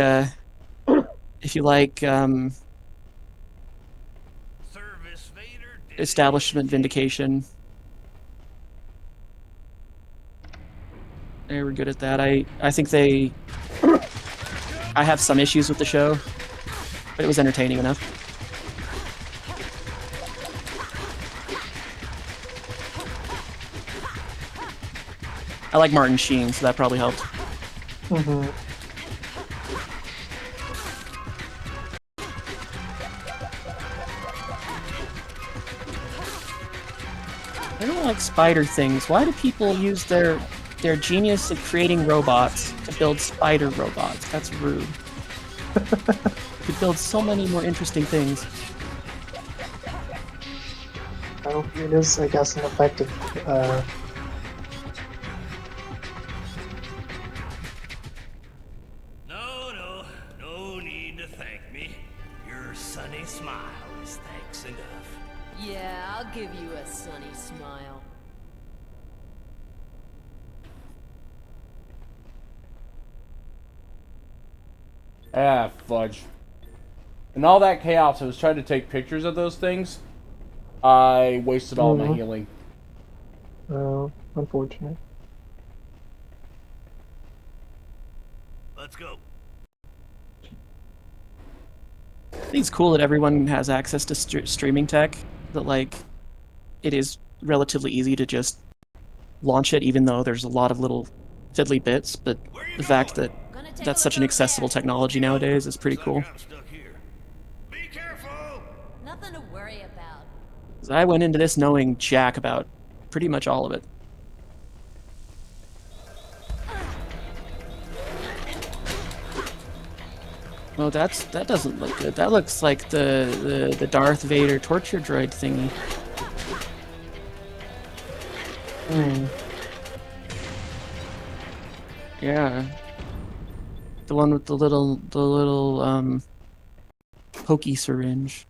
Establishment Vindication, they were good at that. I think I have some issues with the show, but it was entertaining enough. I like Martin Sheen, so that probably helped. Mm-hmm. I don't like spider things. Why do people use their genius at creating robots to build spider robots? That's rude. You could build so many more interesting things. Well, it is, I guess, an effective. No need to thank me. Your sunny smile is thanks enough. Yeah, I'll give you a sunny smile. Ah, fudge. And all that chaos, I was trying to take pictures of those things. I wasted all my healing. Oh, unfortunate. Let's go. I think it's cool that everyone has access to streaming tech, that like it is relatively easy to just launch it, even though there's a lot of little fiddly bits, but the fact that that's such an accessible technology nowadays is pretty cool. Nothing to worry about. 'Cause I went into this knowing jack about pretty much all of it. Oh, that doesn't look good. That looks like the Darth Vader torture droid thingy. Yeah. The one with the little pokey syringe.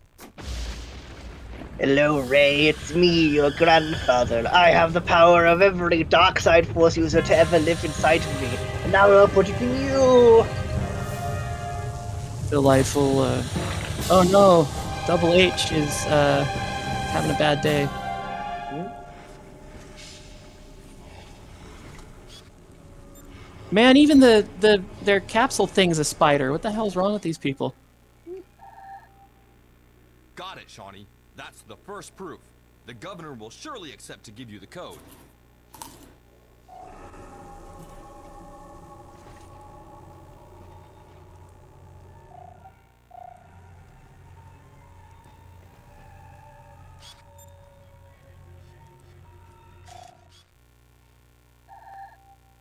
Hello, Ray. It's me, your grandfather. I have the power of every dark side force user to ever live inside of me. And now I'll put it in you. Delightful. Oh no, Double H is having a bad day. Man, even their capsule thing's a spider. What the hell's wrong with these people? Got it, Shawnee. That's the first proof. The governor will surely accept to give you the code.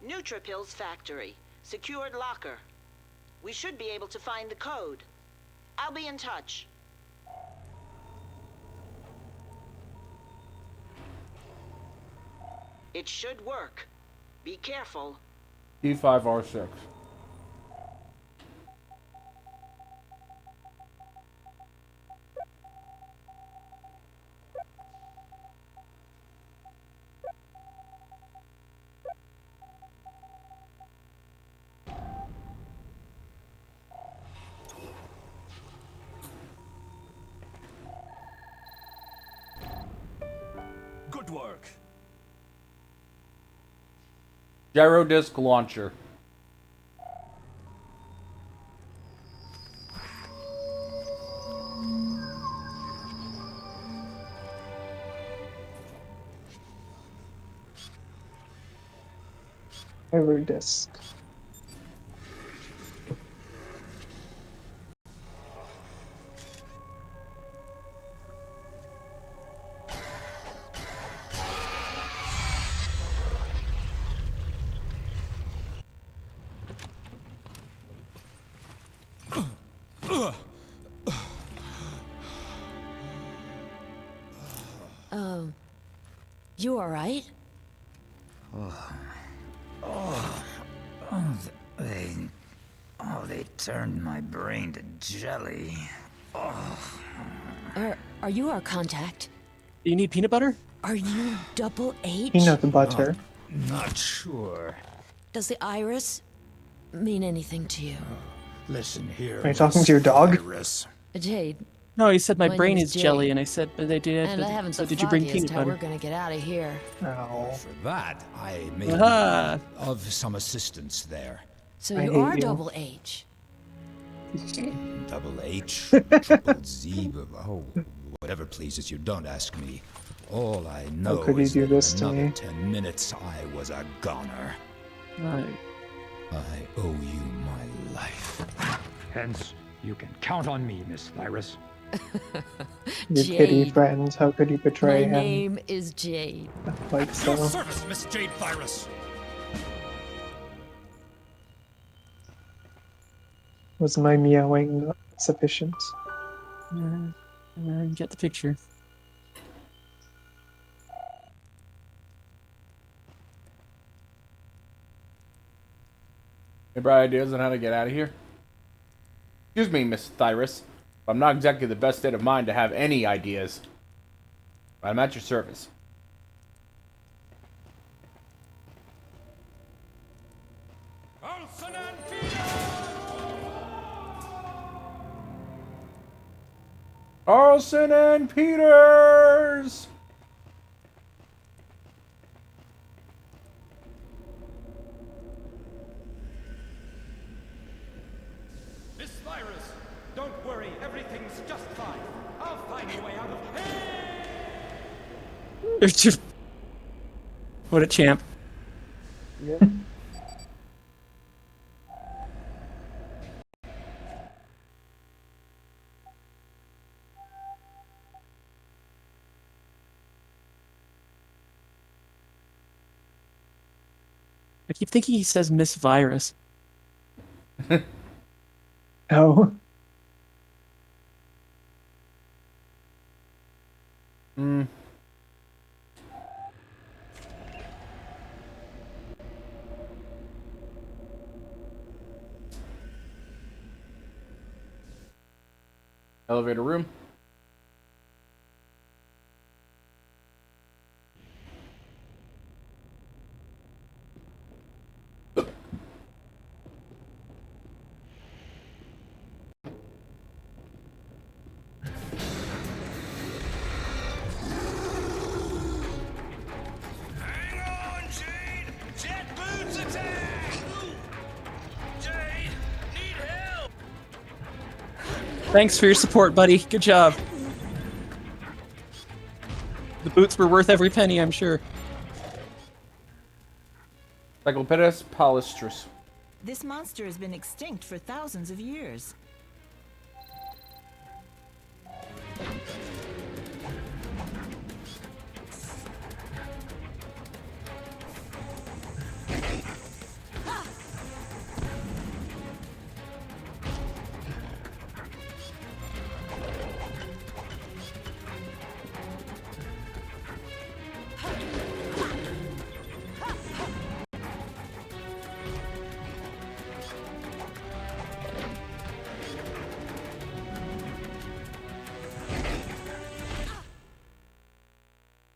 Neutrophil's factory. Secured locker. We should be able to find the code. I'll be in touch. It should work. Be careful. D5R6. Good work. Gyro disc launcher. Every disc. You alright? They turned my brain to jelly. Are you our contact? Do you need peanut butter? Are you double H? Peanut butter. Not sure. Does the iris mean anything to you? Listen here. Are you talking to your dog? Virus. Jade, No, he said my My brain name is is jelly, Jade. and I said, but they did. and I haven't So the did you bring foggiest peanut how we're butter? gonna get out of here. Oh. For that, I may Aha! be of some assistance there. So I you hate are you. double H. Double H, triple Z, oh, whatever pleases you. Don't ask me. All I know could you is do that this in to another me? 10 minutes I was a goner. Right. I owe you my life. Hence, you can count on me, Miss Virus. Your kitty Jade. friend. How could you betray My him? name is Jade. Like so. Service, Miss Jade Virus. Was my meowing not sufficient? Get the picture. Any bright ideas on how to get out of here? Excuse me, Miss Thyrus. I'm not exactly the best state of mind to have any ideas. But I'm at your service. Arlson and Peters! Miss Virus, don't worry, everything's just fine. I'll find a way out of here. What a champ. Yeah. I keep thinking he says Miss Virus. Oh. Elevator room. Thanks for your support, buddy. Good job. The boots were worth every penny, I'm sure. Cyclopedes palustris. This monster has been extinct for thousands of years.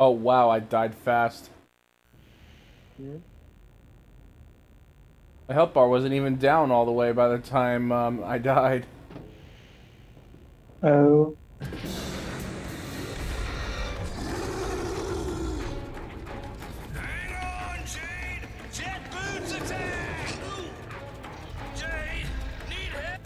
Oh wow, I died fast. The health bar wasn't even down all the way by the time I died. Oh. Hang on, Jade! Jet boots attack! Jade, need help?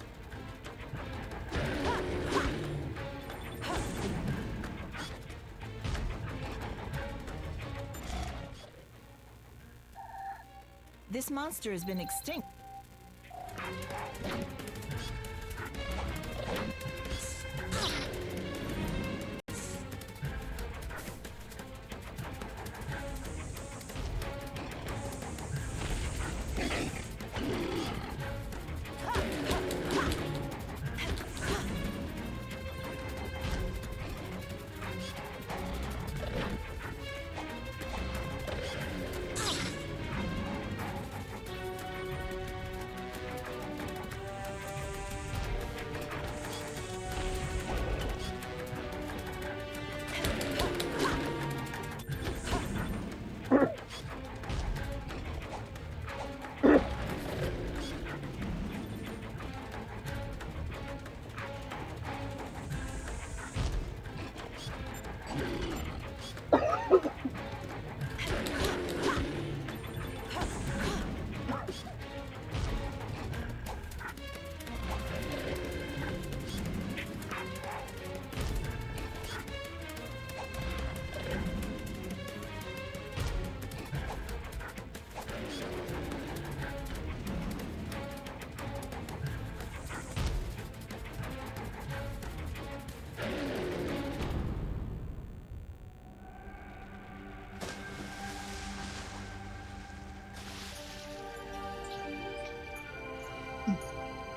This monster has been extinct.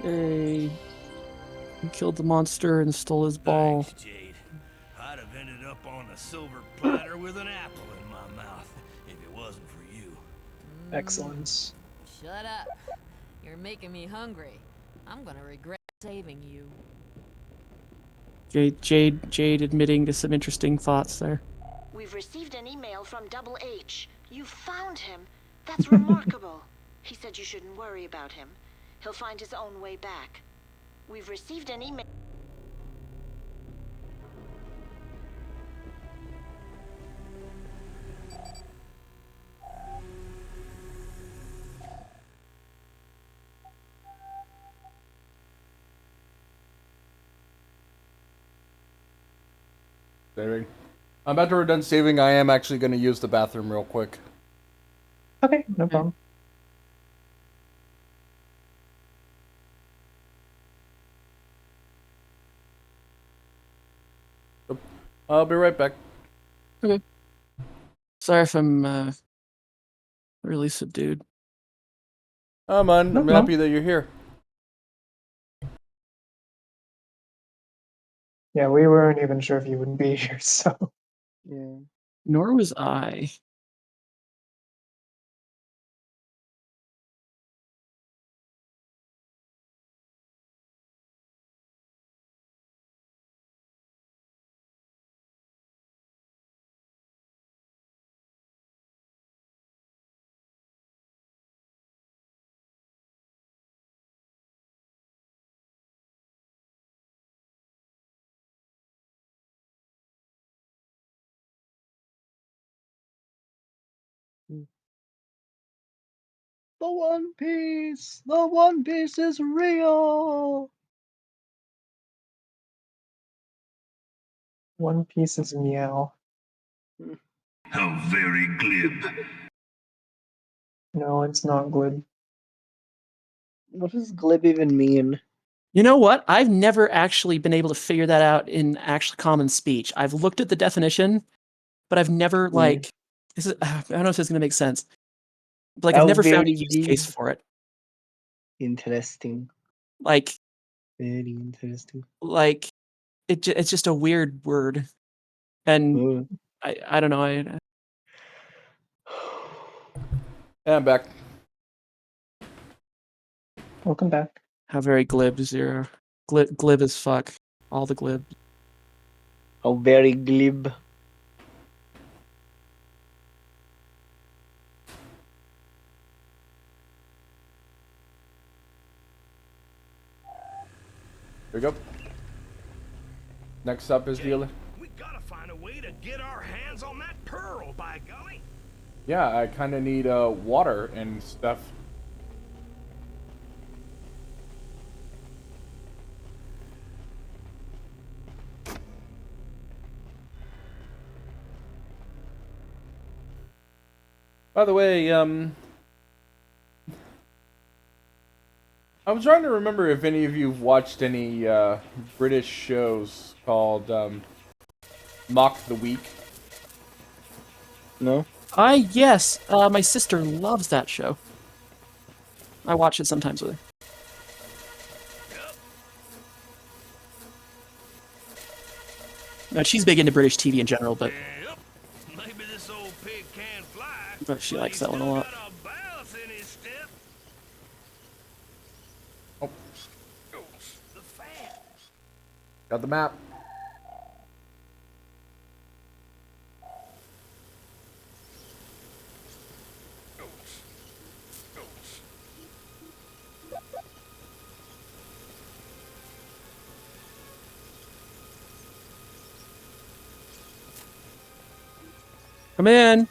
Yay. He killed the monster and stole his ball. Thanks, Jade. I'd have ended up on a silver platter with an apple in my mouth if it wasn't for you. Excellent. Shut up. You're making me hungry. I'm gonna regret saving you. Jade admitting to some interesting thoughts there. We've received an email from Double H. You found him. That's remarkable. He said you shouldn't worry about him. He'll find his own way back. We've received an email. Saving. After we're done saving, I am actually going to use the bathroom real quick. Okay, no problem. I'll be right back. Okay. Sorry if I'm really subdued. Oh man, No I'm problem. happy that you're here. Yeah, we weren't even sure if you would be here, so. Yeah. Nor was I. The One Piece! The One Piece is real! One Piece is meow. How very glib. No, it's not glib. What does glib even mean? You know what? I've never actually been able to figure that out in actual common speech. I've looked at the definition, but I've never like. I don't know if this is going to make sense. But, like, I've How never found a very use case glib. for it. Interesting. Like, very interesting. Like, it's just a weird word, and I don't know. Yeah, I'm back. Welcome back. How very glib zero. Glib as fuck. All the glib. How very glib. There we go. Next up is the other. We gotta find a way to get our hands on that pearl, by golly. Yeah, I kind of need water and stuff. By the way, I was trying to remember if any of you have watched any British shows called Mock the Week. No. Yes. My sister loves that show. I watch it sometimes with her. She's big into British TV in general, but Maybe this old pig can fly. but she likes that one a lot. Oh. Got the map. Come in.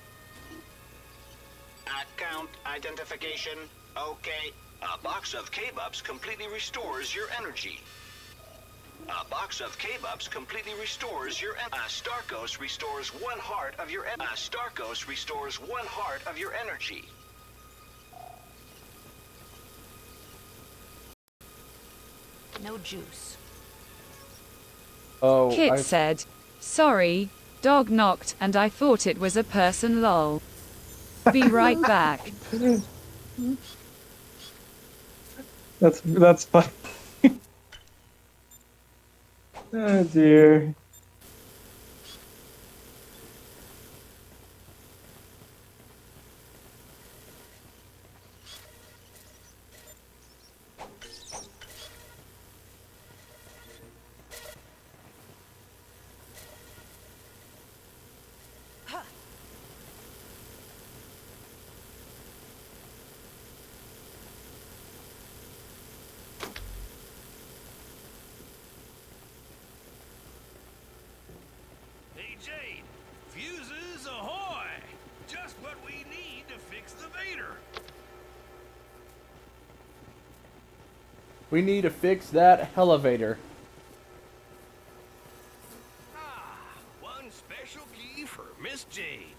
Account identification. Okay. A box of K-Bups completely restores your energy. A box of K-Bups completely restores your Starkos restores 1 heart of your Starkos restores 1 heart of your energy. No juice. Oh, Kit said, "Sorry, dog knocked and I thought it was a person lol. Be right back." That's fun. Oh dear. Hey, Jade. Fuses ahoy! Just what we need to fix the Vader. We need to fix that elevator. One special key for Miss Jade.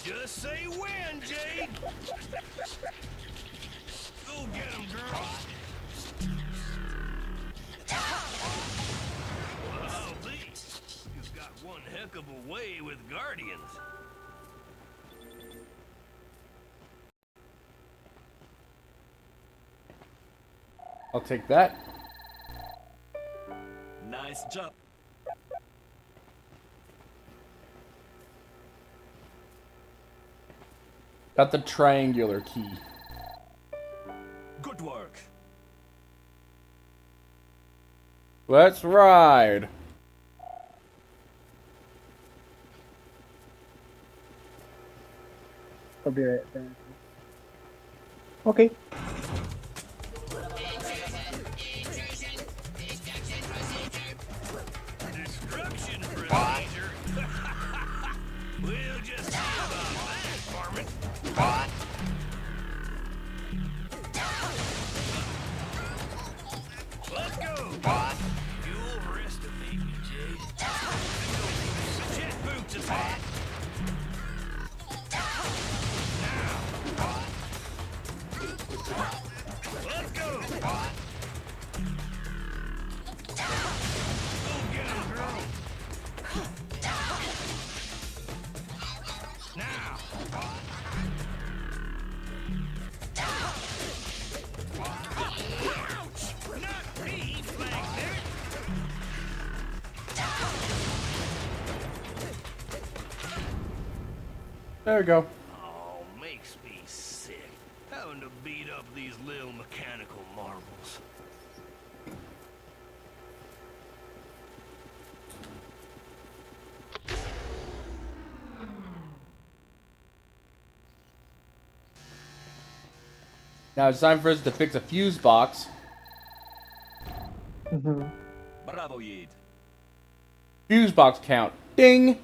Just say when, Jade. Go get him, girl. Wow, you've got one heck of a way with Guardians. I'll take that. Nice job. Got the triangular key. Good work. Let's ride. I'll be right back. Okay. Destruction procedure. We'll just Let's go! Go get him, girl! Now! Ouch! Not me, Flagler! There we go. Oh, makes me sick. Having to beat up these little mechanical marbles. Now it's time for us to fix a fuse box. Bravo, Yid. Fuse box count. Ding!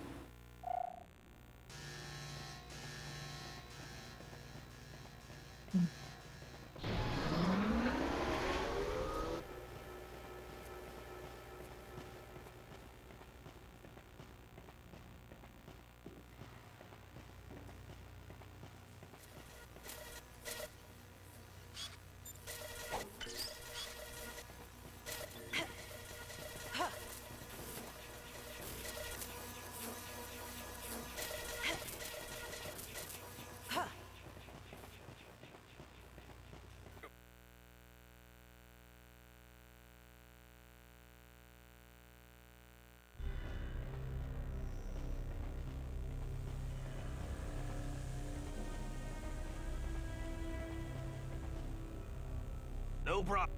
No problem.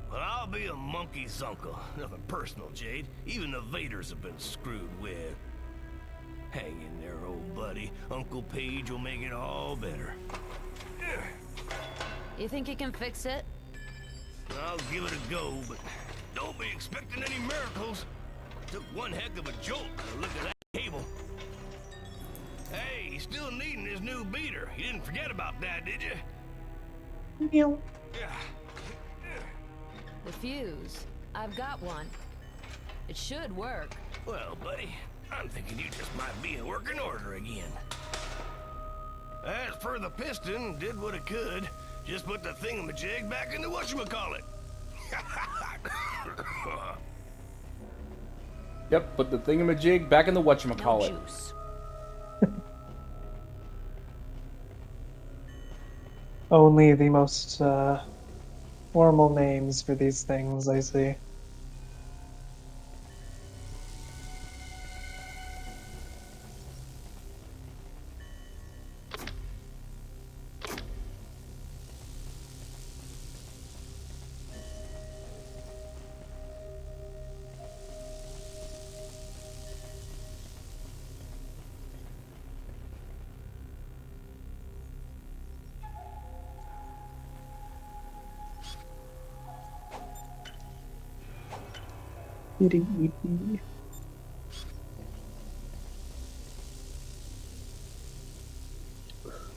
But I'll be a monkey's uncle. Nothing personal, Jade. Even the Vaders have been screwed with. Hang in there, old buddy. Uncle Page will make it all better. You think you can fix it? I'll give it a go, but don't be expecting any miracles. Took one heck of a jolt to look at that cable. Hey, he's still needing his new beater. You didn't forget about that, did you? Meow. The fuse. I've got one. It should work. Well, buddy, I'm thinking you just might be in working order again. As for the piston, did what it could. Just put the thingamajig back in the whatchamacallit. Yep, put the thingamajig back in the whatchamacallit. No juice. Only the most formal names for these things, I see.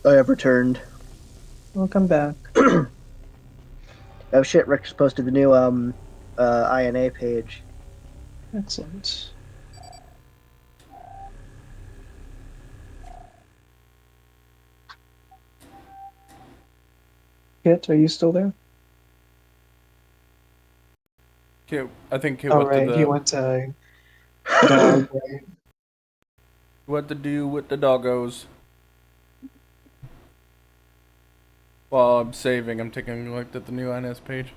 I have returned. Welcome back. Oh shit, Rick's posted the new INA page. Excellent. Kit, are you still there? Kit, I think Kit Oh, went right. to the... He went to dog, right? What to do with the doggos. While I'm saving, I'm taking a look at the new INS page.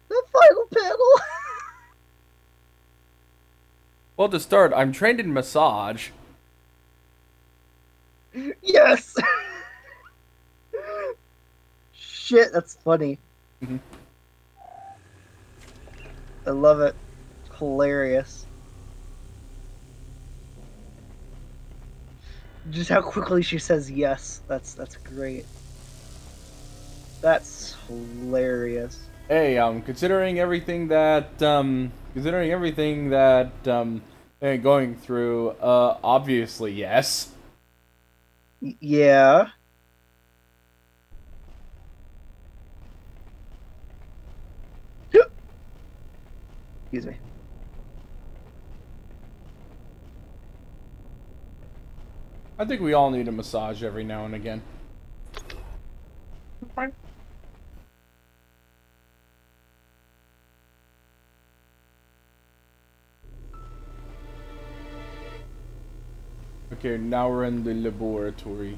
The final panel! Well, to start, I'm trained in massage. Yes! Shit, that's funny. I love it. Hilarious. Just how quickly she says yes. That's great. That's hilarious. Hey, considering everything that they're going through, obviously yes. Yeah. Excuse me. I think we all need a massage every now and again. Okay, now we're in the laboratory.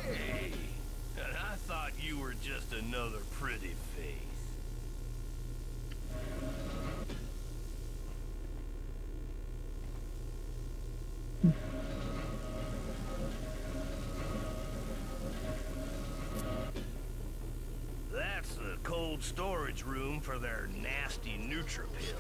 Hey, and I thought you were just another pretty face. That's the cold storage room for their nasty neutrophils.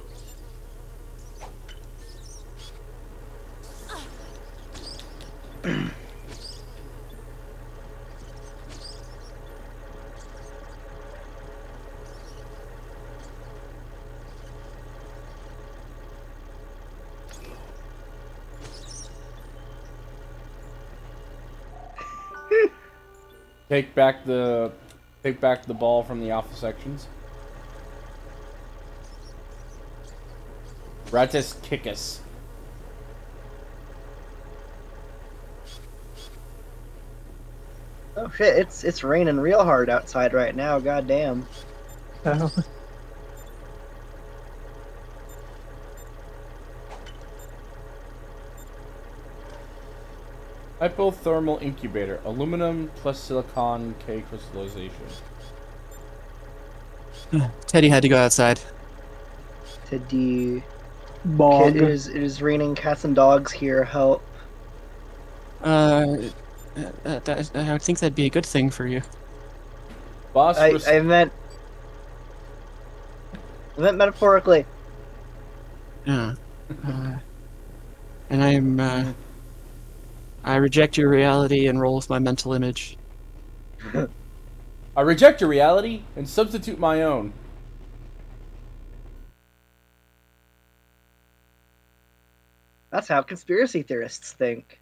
Take back the ball from the alpha sections. Ratus Kickus. Oh shit! It's raining real hard outside right now. Goddamn. Oh. Hypothermal incubator. Aluminum plus silicon K crystallization. Teddy had to go outside. Teddy. Bog. It is raining cats and dogs here. Help. I think that'd be a good thing for you. Boss. I meant metaphorically. Yeah. And I reject your reality and roll with my mental image. I reject your reality and substitute my own. That's how conspiracy theorists think.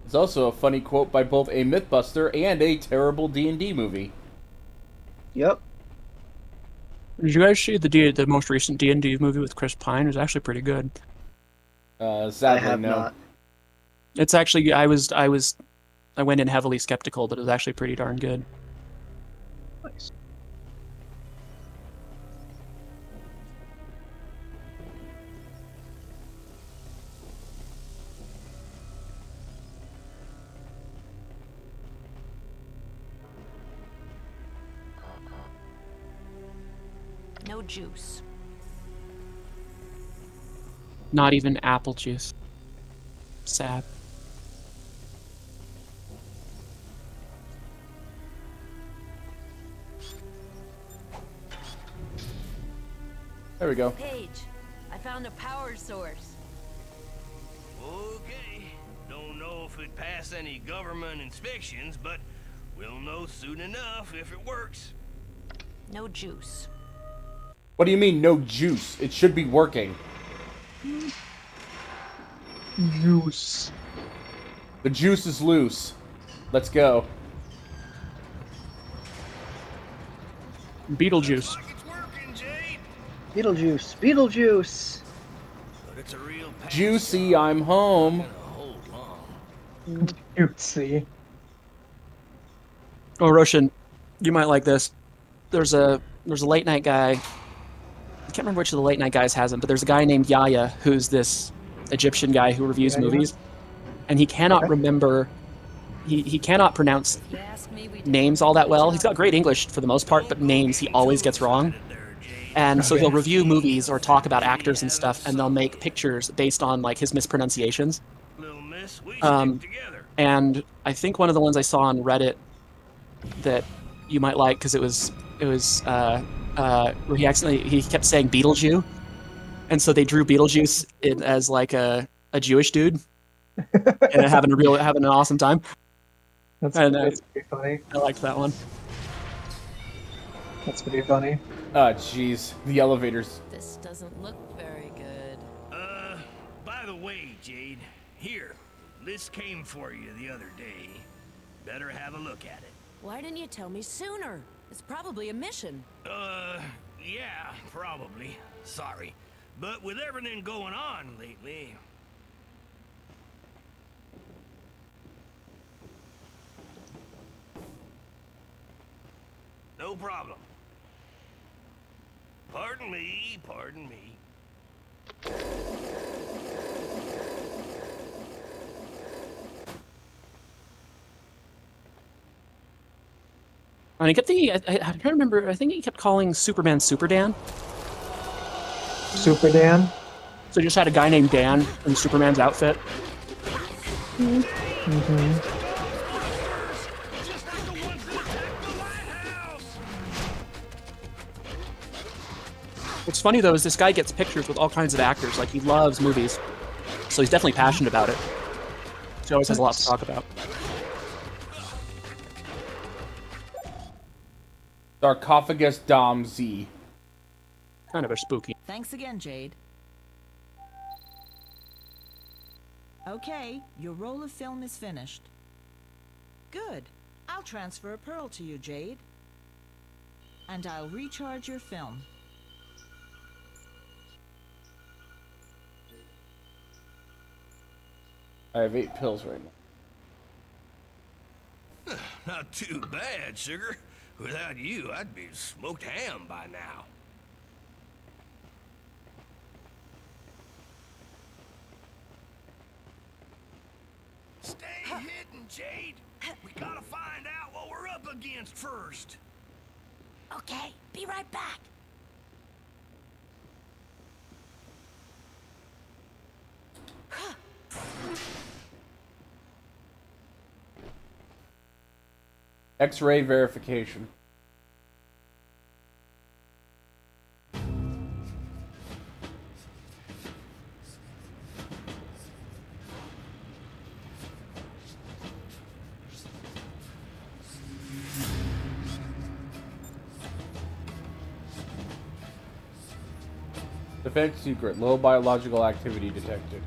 It's also a funny quote by both a Mythbuster and a terrible D&D movie. Yep. Did you guys see the most recent D&D movie with Chris Pine? It was actually pretty good. Sadly, I have no. not. It's actually I went in heavily skeptical, but it was actually pretty darn good. Nice. No juice. Not even apple juice. Sad. There we go. Paige, I found a power source. Okay. Don't know if it passed any government inspections, but we'll know soon enough if it works. No juice. What do you mean, no juice? It should be working. Juice. The juice is loose. Let's go. Beetlejuice. Beetlejuice. Beetlejuice. But it's a real Juicy, I'm home. Juicy. Oh, Roshan, you might like this. There's a late night guy. I can't remember which of the late night guys has him, but there's a guy named Yaya who's this Egyptian guy who reviews movies, and he cannot remember. He cannot pronounce names all that well. He's got great English for the most part, but names he always gets wrong. And so he'll review movies or talk about actors and stuff, and they'll make pictures based on like his mispronunciations. this, we Um, stick together. and I think one of the ones I saw on Reddit that you might like because it was where he kept saying Beetlejuice, and so they drew Beetlejuice as like a Jewish dude and having an awesome time. That's pretty funny. I liked that one. That's pretty funny. Oh, jeez. The elevators. This doesn't look very good. By the way, Jade, here, this came for you the other day. Better have a look at it. Why didn't you tell me sooner? It's probably a mission. Yeah, probably. Sorry. But with everything going on lately... No problem. Pardon me, pardon me. And I get I can't remember. I think he kept calling Superman Super Dan. Super Dan. So he just had a guy named Dan in Superman's outfit. Mm-hmm. What's funny though is this guy gets pictures with all kinds of actors. Like he loves movies, so he's definitely passionate about it. So he always has a lot to talk about. Sarcophagus Dom Z. Kind of a spooky. Thanks again, Jade. Okay, your roll of film is finished. Good. I'll transfer a pearl to you, Jade. And I'll recharge your film. I have 8 pills right now. Not too bad, sugar. Without you, I'd be smoked ham by now. Stay hidden, Jade. We gotta find out what we're up against first. Okay, be right back. X-ray verification. Defense secret. Low biological activity detected.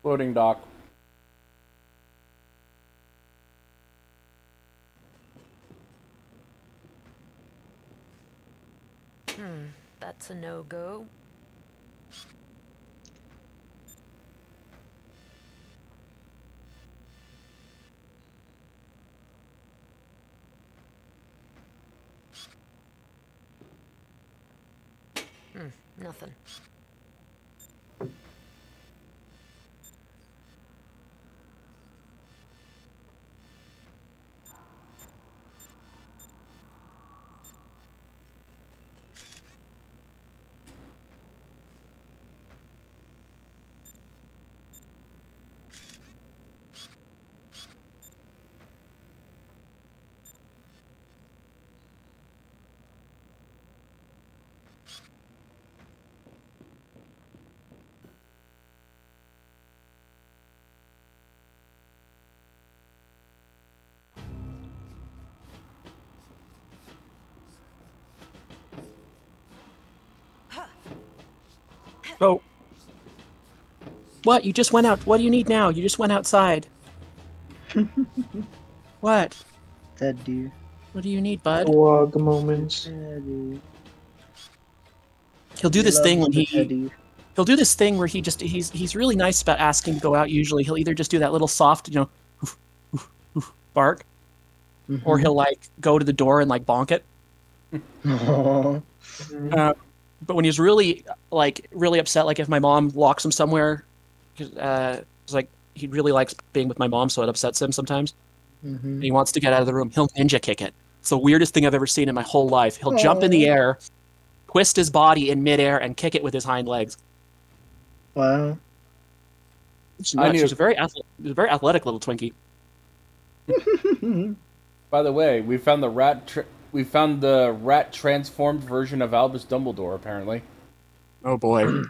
Loading dock. That's a no-go. Nothing. Oh. What? You just went out. What do you need now? You just went outside. What? That deer. What do you need, bud? Wog moments. He'll do this thing when he'll do this thing where he's really nice about asking to go out. Usually he'll either just do that little soft, oof, oof, oof, bark, or he'll like go to the door and like bonk it. But when he's really upset, like if my mom locks him somewhere, it's like he really likes being with my mom, so it upsets him sometimes. Mm-hmm. He wants to get out of the room. He'll ninja kick it. It's the weirdest thing I've ever seen in my whole life. He'll jump in the air, twist his body in midair, and kick it with his hind legs. Wow. It's nuts. She's a very athletic little Twinkie. By the way, we found the rat transformed version of Albus Dumbledore. Apparently. Oh boy.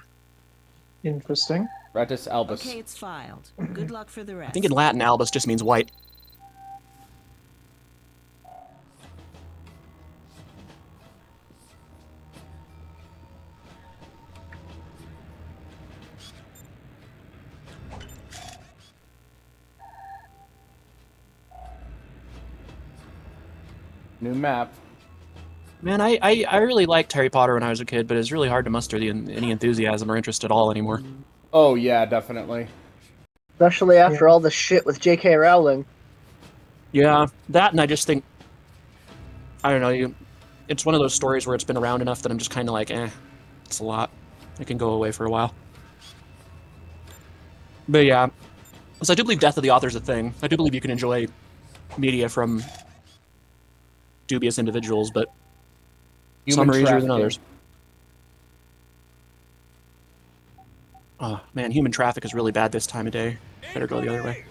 Interesting. Ratus albus. Okay, it's filed. Good luck for the rest. I think in Latin, albus just means white. New map. Man, I really liked Harry Potter when I was a kid, but it's really hard to muster any enthusiasm or interest at all anymore. Oh yeah, definitely. Especially after all the shit with J.K. Rowling. Yeah, that, and I just think, I don't know, it's one of those stories where it's been around enough that I'm just kind of like, it's a lot. It can go away for a while. But yeah, so I do believe death of the author is a thing. I do believe you can enjoy media from dubious individuals, but some are easier than others. Oh man, human traffic is really bad this time of day. Better go the other way.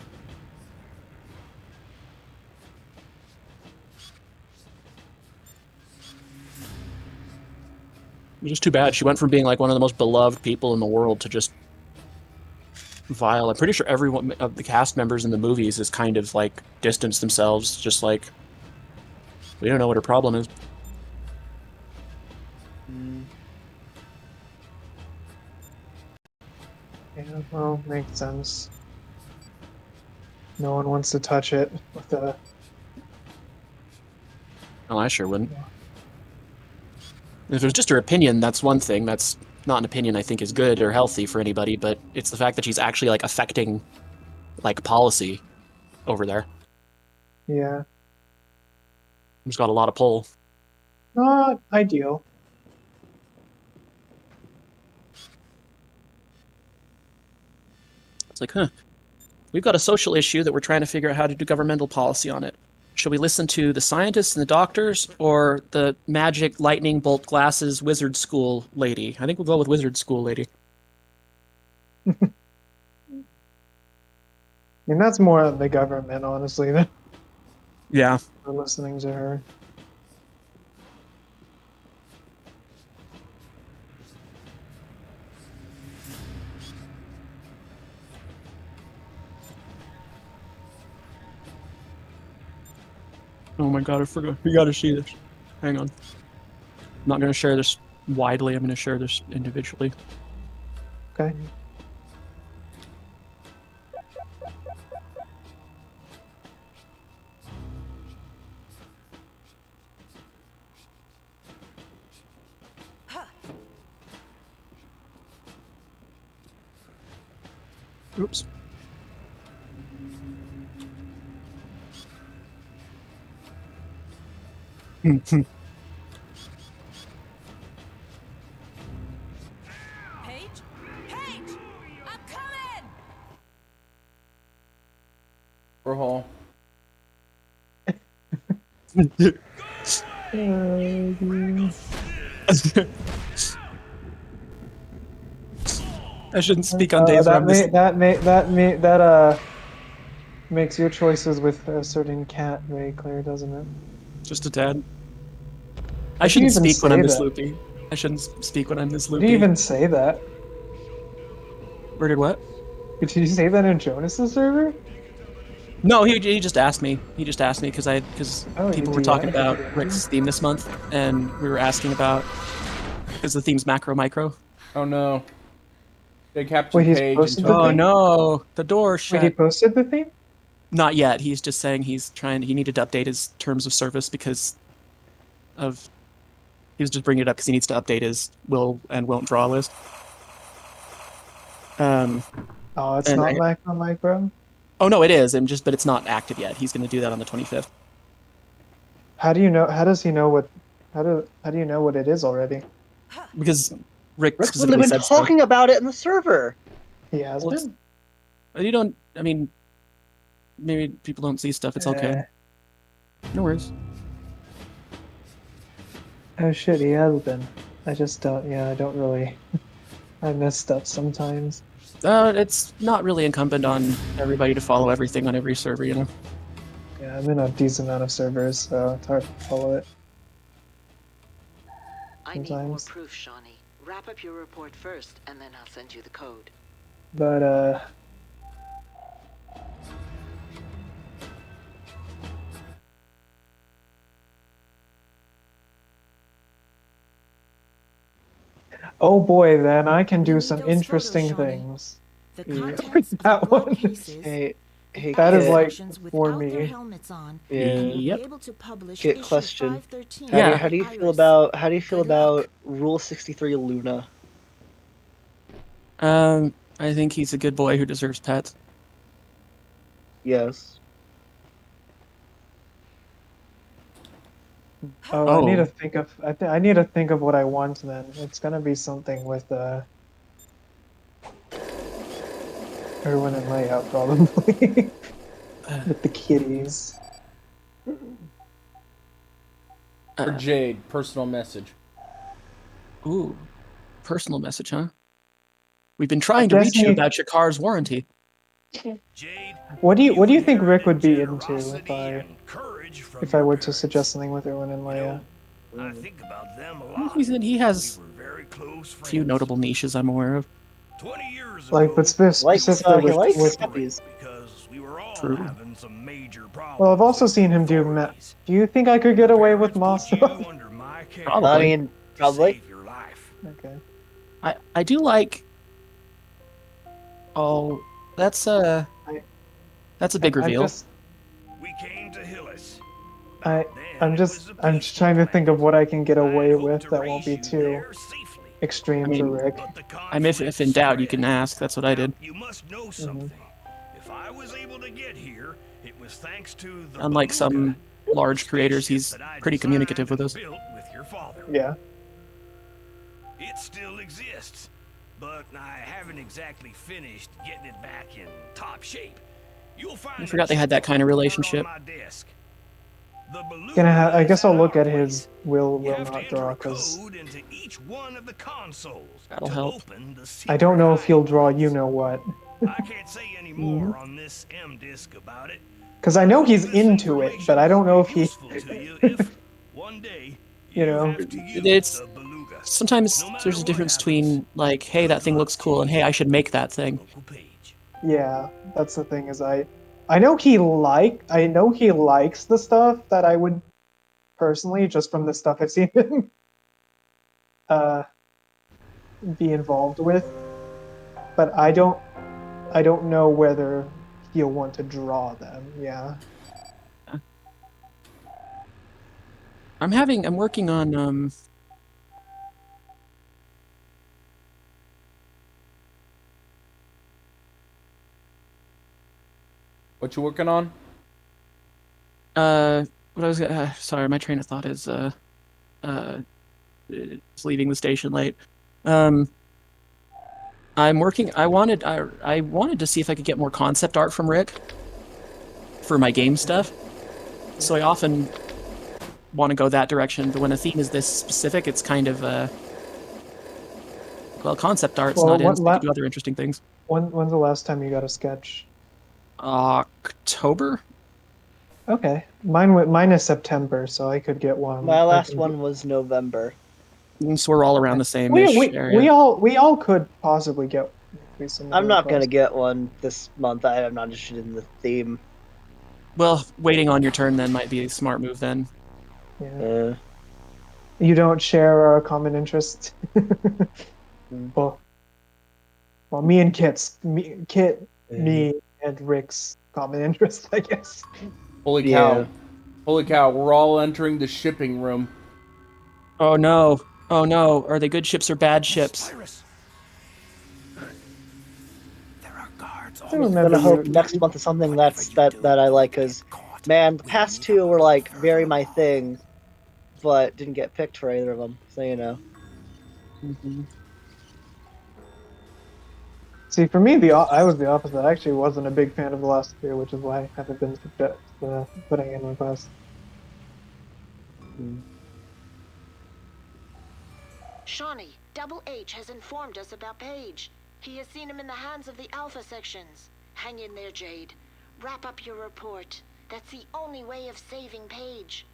It's just too bad. She went from being like one of the most beloved people in the world to just vile. I'm pretty sure everyone of the cast members in the movies has kind of like distanced themselves, just like, we don't know what her problem is. Yeah, well, makes sense. No one wants to touch it with the... Oh, I sure wouldn't. If it was just her opinion, that's one thing. That's not an opinion I think is good or healthy for anybody, but it's the fact that she's actually like affecting like policy over there. Yeah. She's got a lot of pull. Not ideal. It's like, we've got a social issue that we're trying to figure out how to do governmental policy on it. Should we listen to the scientists and the doctors or the magic lightning bolt glasses wizard school lady? I think we'll go with wizard school lady. I mean, that's more of the government, honestly, than Yeah. listening to her. Oh my god, I forgot. We gotta see this. Hang on. I'm not gonna share this widely, I'm gonna share this individually. Okay. Oops. Paige? Paige! I'm coming! Hall. I shouldn't speak on days where I'm this... that makes your choices with a certain cat very clear, doesn't it? Just a tad. I shouldn't speak when I'm this loopy. I shouldn't speak when I'm this loopy. Did you even say that? Where did what? Did you say that in Jonas's server? No, he just asked me. He just asked me because people were talking about Rick's theme this month, and we were asking about because the theme's macro micro. Oh no! They captured Paige. Oh no! The door shut. Wait, he posted the theme? Not yet. He's just saying he needed to update his terms of service because of. He was just bringing it up because he needs to update his will and won't draw list. Oh, it's not macro micro. Oh no, it is. But it's not active yet. He's going to do that on the 25th. How do you know? How does he know what? How do you know what it is already? Because Rick's specifically been talking about it in the server. He has been. You don't. I mean, maybe people don't see stuff. It's okay. No worries. Oh shit, he has been. I just don't. Yeah, I don't really. I miss stuff sometimes. It's not really incumbent on everybody to follow everything on every server, you know. Yeah, I'm in a decent amount of servers, so it's hard to follow it. I need more Sometimes. proof, Shawnee. Wrap up your report first, and then I'll send you the code. But oh boy, then I can do some interesting things. The Yeah, contents of that the blood one. cases, Hey, That is Kit. like for without their me. helmets on, Yeah. and will Yep. be able to publish Kit, issue question. 513. Yeah. How do you feel Iris. about Rule 63 Luna? I think he's a good boy who deserves pets. Yes. Oh, I need to think of. I need to think of what I want. Then it's gonna be something with Erwin and Leia probably with the kitties. For Jade, personal message. Ooh, personal message, huh? We've been trying to reach you about your car's warranty. What do you think Rick would be into if I were to suggest something with Erwin and Leia? I think about them a lot. He has a few notable niches I'm aware of. 20 years Like, but specifically he likes with puppies. because we were all True. having some major problems. Well, I've also seen him do. Do you think I could get away with Moss stuff? Probably. I mean, probably. Okay. I do like. Oh, that's a big reveal. We came to Hillis. I'm just trying to think of what I can get away with that won't be too extreme for Rick. I mean, if in doubt, you can ask. That's what I did. You must know something. If I was able to get here, it was thanks to the Unlike some large creators, he's pretty communicative with us. built with your father. Yeah. It still exists, but I haven't exactly finished getting it back in top shape. You'll find I forgot they had that kind of relationship. my desk. I guess I'll look at his will not draw because into each one of the consoles That'll to help. open the I don't know if he'll draw you know what. I can't say any more on this M disc about it. Because I know he's into it, but I don't know if he. One day, you know. It's sometimes there's a difference between like, hey, that thing looks cool, and hey, I should make that thing. Yeah, that's the thing. Is I know he likes the stuff that I would personally, just from the stuff I've seen him be involved with, but I don't know whether he'll want to draw them. Yeah. I'm working on What you working on? what I was sorry, my train of thought is it's leaving the station late. I'm working. I wanted to see if I could get more concept art from Rick for my game stuff. So I often want to go that direction, but when a theme is this specific, it's kind of well, concept art's not in. So I can do other interesting things. When's the last time you got a sketch? October. Okay, mine is September, so I could get one. My last one was November. So we're all around the same area. We all could possibly get. I'm not gonna get one this month. I'm not interested in the theme. Well, waiting on your turn then might be a smart move then. Yeah. You don't share our common interest. Well, me and me and Rick's common interest, I guess. Holy cow! Holy cow! We're all entering the shipping room. Oh no! Oh no! Are they good ships or bad ships? I'm gonna hope next month is something that I like, cause man, the past two were like very my thing, but didn't get picked for either of them. So you know. See, See, for me, I was the opposite. I actually wasn't a big fan of the last two, which is why I haven't been putting in requests. Shawnee, Double H has informed us about Paige. He has seen him in the hands of the Alpha sections. Hang in there, Jade. Wrap up your report. That's the only way of saving Paige.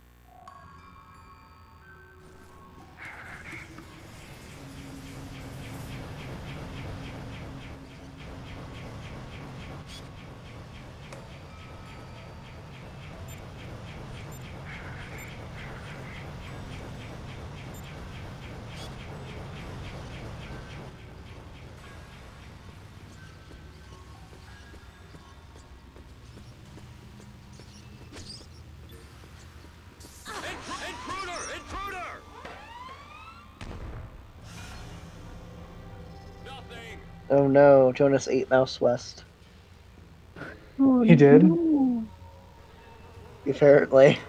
Intruder! Nothing. Oh no, Jonas ate Mouse West. He did? Apparently.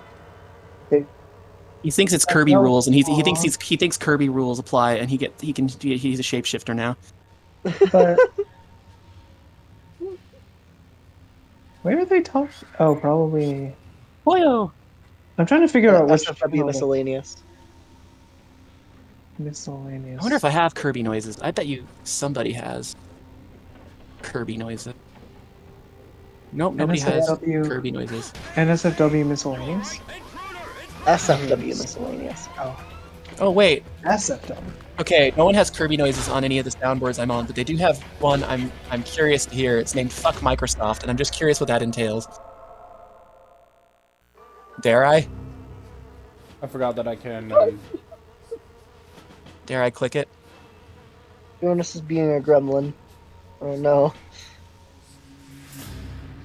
He thinks it's Kirby rules, and he thinks Kirby rules apply, and he's a shapeshifter now. But where are they talking? Oh, probably. Boyo. I'm trying to figure out which SFW miscellaneous. Miscellaneous. I wonder if I have Kirby noises. I bet you somebody has Kirby noises. Nope, nobody has Kirby noises. NSFW miscellaneous. SFW miscellaneous. Oh wait. SFW. Okay, no one has Kirby noises on any of the soundboards I'm on, but they do have one I'm curious to hear. It's named Fuck Microsoft, and I'm just curious what that entails. Dare I? I forgot that I can. Dare I click it? Jonas is being a gremlin. Oh no.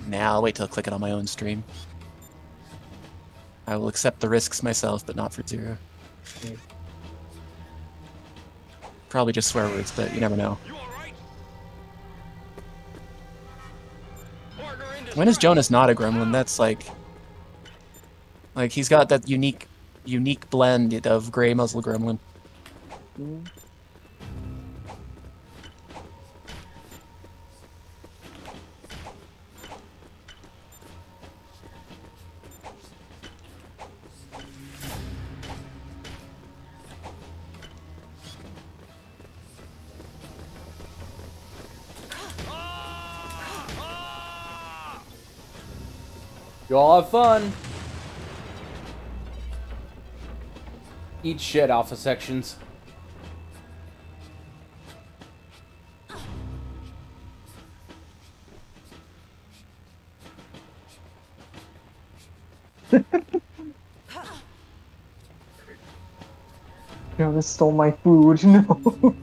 Nah, I'll wait till I click it on my own stream. I will accept the risks myself, but not for zero. Probably just swear words, but you never know. When is Jonas not a gremlin? That's like he's got that unique blend of gray muzzle gremlin. You all have fun. Eat shit, Alpha sections. Jonas stole my food. No.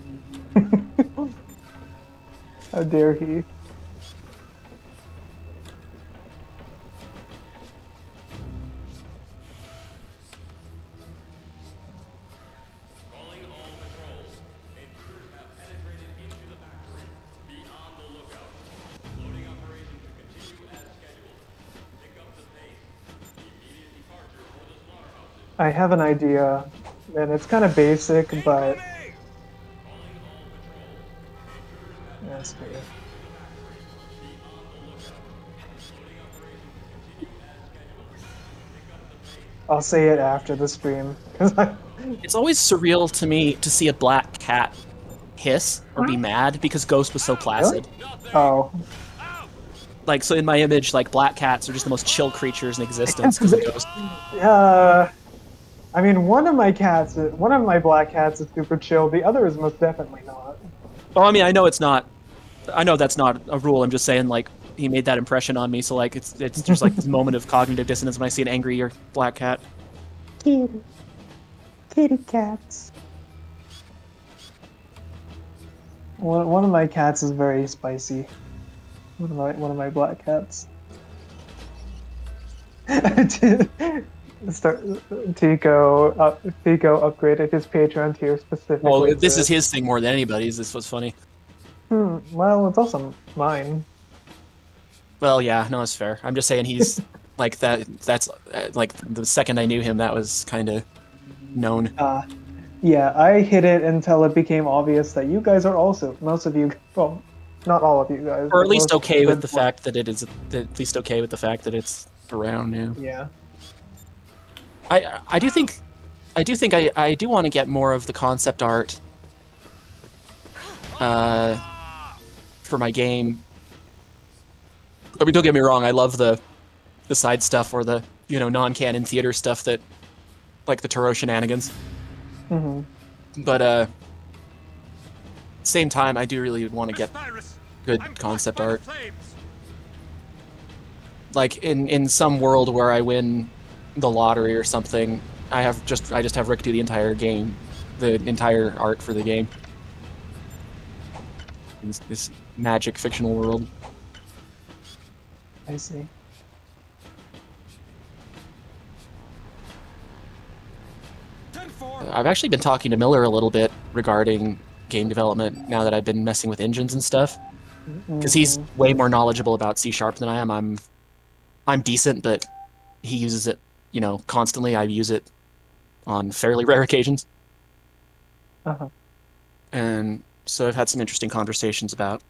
How dare he? I have an idea, and it's kind of basic, but that's good. I'll say it after the stream. It's always surreal to me to see a black cat hiss or be mad because Ghost was so placid. Really? Oh. Like, so in my image, like, black cats are just the most chill creatures in existence because of Ghost. I mean, one of my black cats is super chill. The other is most definitely not. Oh, I mean, I know it's not. I know that's not a rule. I'm just saying, like, he made that impression on me. So, like, it's there's like this moment of cognitive dissonance when I see an angry or black cat. Kitty cats. One of my cats is very spicy. One of my black cats. Tico upgraded his Patreon tier specifically. Well, this is his thing more than anybody's. This was funny. Well, it's also mine. Well, yeah, no, it's fair. I'm just saying he's like that. That's like the second I knew him, that was kind of known. Yeah, I hid it until it became obvious that you guys are also most of you. Well, Not all of you guys. Or but at least most okay with good the fact that it is. At least okay with the fact that it's around now. Yeah. I do think I do want to get more of the concept art for my game. I mean, don't get me wrong, I love the side stuff or the, non-canon theater stuff that, like the Turo shenanigans. Mm-hmm. But same time, I do really want to get good concept art. Like in some world where I win the lottery or something, I just have Rick do the entire game, the entire art for the game. In this magic fictional world. I see. I've actually been talking to Miller a little bit regarding game development now that I've been messing with engines and stuff, because he's way more knowledgeable about C# than I am. I'm decent, but he uses it, constantly. I use it on fairly rare occasions. Uh-huh. And so I've had some interesting conversations about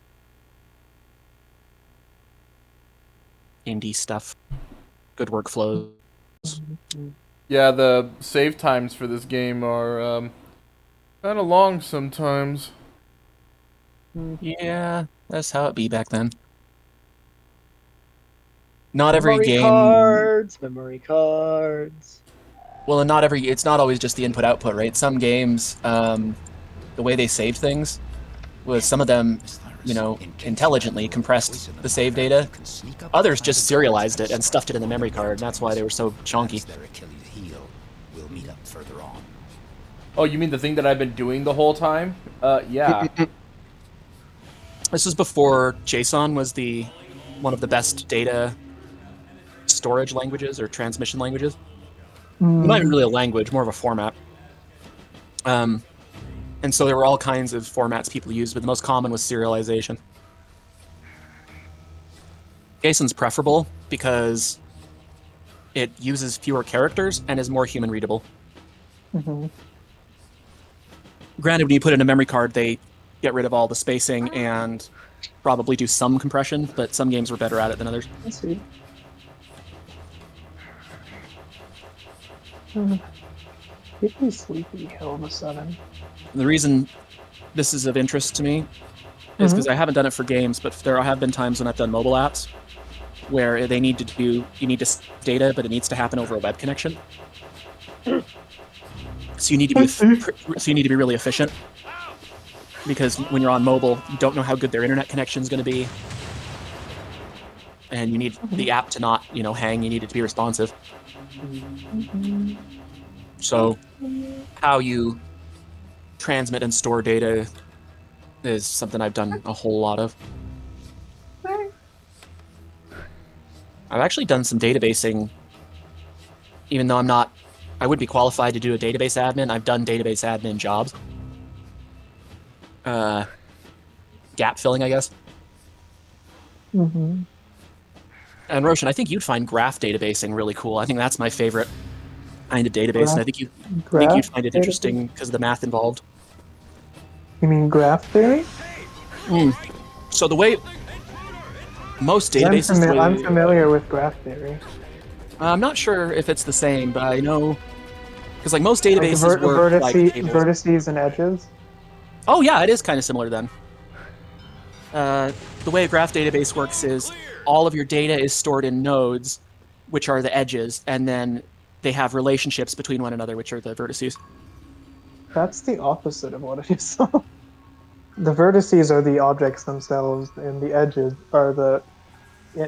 indie stuff, good workflows. Yeah, the save times for this game are kind of long sometimes. Yeah, that's how it be back then. Not every memory game. Memory cards. Well, and it's not always just the input-output, right? Some games, the way they saved things was some of them, intelligently compressed the save data. Others just serialized it and stuffed it in the memory card, and that's why they were so chonky. We'll meet up further on. Oh, you mean the thing that I've been doing the whole time? Yeah. This was before JSON was one of the best data storage languages or transmission languages. Not even really a language, more of a format. And so there were all kinds of formats people used, but the most common was serialization. JSON's preferable because it uses fewer characters and is more human readable. Mm-hmm. Granted, when you put in a memory card, they get rid of all the spacing and probably do some compression, but some games were better at it than others. I see. Make me sleepy all of a sudden. The reason this is of interest to me is because I haven't done it for games, but there have been times when I've done mobile apps where you need to save data, but it needs to happen over a web connection. So you need to be really efficient, because when you're on mobile, you don't know how good their internet connection is going to be, and you need the app to not, hang. You need it to be responsive. So, how you transmit and store data is something I've done a whole lot of. I've actually done some databasing, even though I would be qualified to do a database admin. I've done database admin jobs. Gap filling, I guess. Mm-hmm. And Roshan, I think you'd find graph databasing really cool. I think that's my favorite kind of database, and I think you'd find it interesting because of the math involved. You mean graph theory? So the way most databases... I'm familiar with graph theory. I'm not sure if it's the same, but I know... Because most databases work vertices and edges? Oh yeah, it is kind of similar then. The way a graph database works is all of your data is stored in nodes, which are the edges, and then they have relationships between one another, which are the vertices. That's the opposite of what it is. The vertices are the objects themselves, and the edges are the...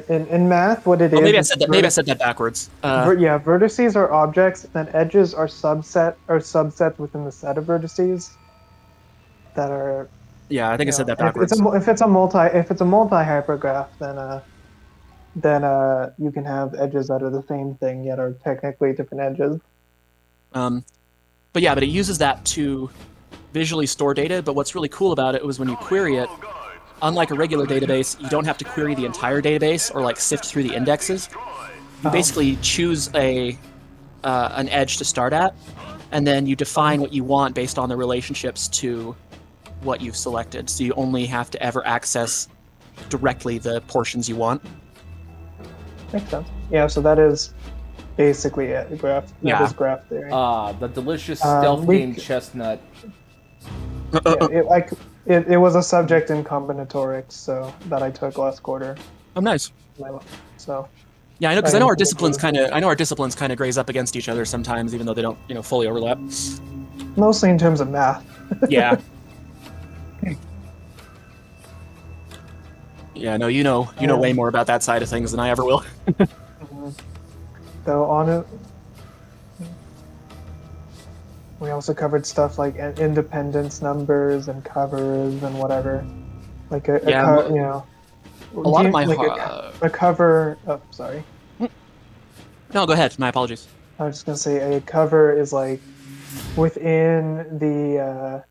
In math, what it is... Maybe I said that backwards. Vertices are objects, and edges are subsets within the set of vertices that are... Yeah, I think I said that backwards. If it's a multi-hypergraph, then you can have edges that are the same thing yet are technically different edges. But it uses that to visually store data. But what's really cool about it was when you query it, unlike a regular database, you don't have to query the entire database or sift through the indexes. You basically choose an edge to start at, and then you define what you want based on the relationships to what you've selected, so you only have to ever access directly the portions you want. Makes sense. Yeah, so that is basically it. Graph. That is graph theory. The delicious stealth game chestnut. Yeah, it was a subject in combinatorics, so that I took last quarter. Oh, nice. So. Yeah, I know, because I know our disciplines kind of graze up against each other sometimes, even though they don't, fully overlap. Mostly in terms of math. Yeah. Yeah, no, you know way more about that side of things than I ever will. So on it, we also covered stuff like independence numbers and covers and whatever. Like a lot of my a cover. Oh, sorry. No, go ahead. My apologies. I was just gonna say a cover is like within the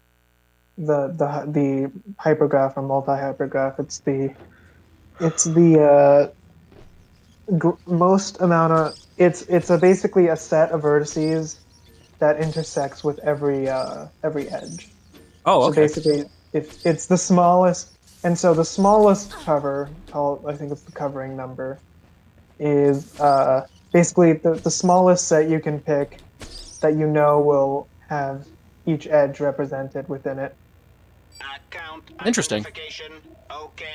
hypergraph or multi-hypergraph. It's the most amount of it's basically a set of vertices that intersects with every edge. Oh, okay. So basically, it's the smallest, and so the smallest cover, I think it's the covering number, is basically the smallest set you can pick that will have each edge represented within it. Interesting.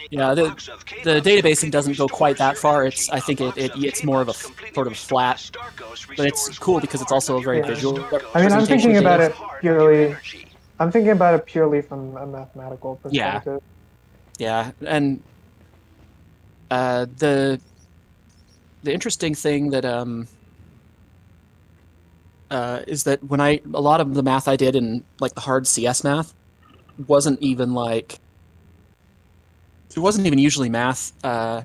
Yeah, the databasing doesn't go quite that far. I think it's more of a sort of flat, but it's cool because it's also a very visual representation. I mean, I'm thinking about it purely from a mathematical perspective. Yeah, and the interesting thing that is that when a lot of the math I did in like the hard CS math wasn't even like it wasn't even usually math. Oh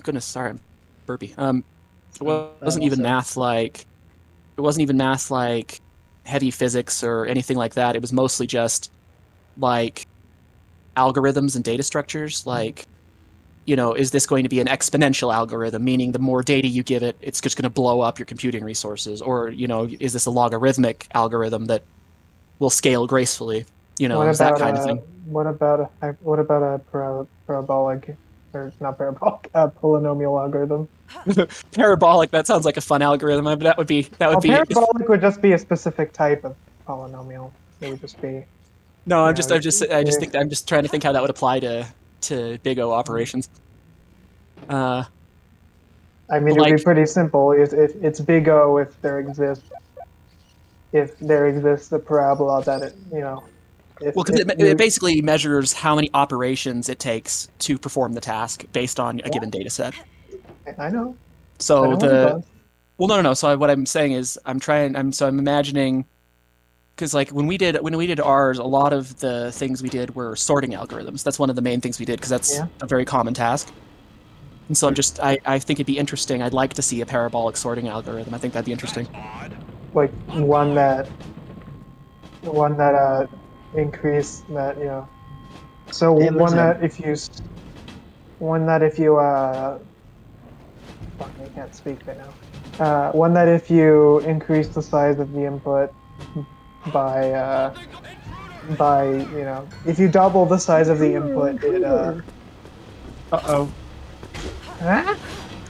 goodness, sorry, I'm burpy. It wasn't even math like heavy physics or anything like that. It was mostly just like algorithms and data structures. Like, is this going to be an exponential algorithm, meaning the more data you give it, it's just going to blow up your computing resources? Or, is this a logarithmic algorithm that will scale gracefully? That kind of thing. What about a parabolic, or not parabolic, polynomial algorithm? Parabolic. That sounds like a fun algorithm. That would be. Parabolic would just be a specific type of polynomial. It would just be. No, I'm just trying to think how that would apply to big O operations. I mean, it would be pretty simple. If it's big O, if there exists a parabola that because it basically measures how many operations it takes to perform the task based on a given data set. I know. So no. So what I'm saying is I'm imagining, because like when we did ours, a lot of the things we did were sorting algorithms. That's one of the main things we did because that's a very common task. And so I think it'd be interesting. I'd like to see a parabolic sorting algorithm. I think that'd be interesting. Like one that increase that So one that if you fuck, I can't speak right now. One that if you increase the size of the input by if you double the size of the input, it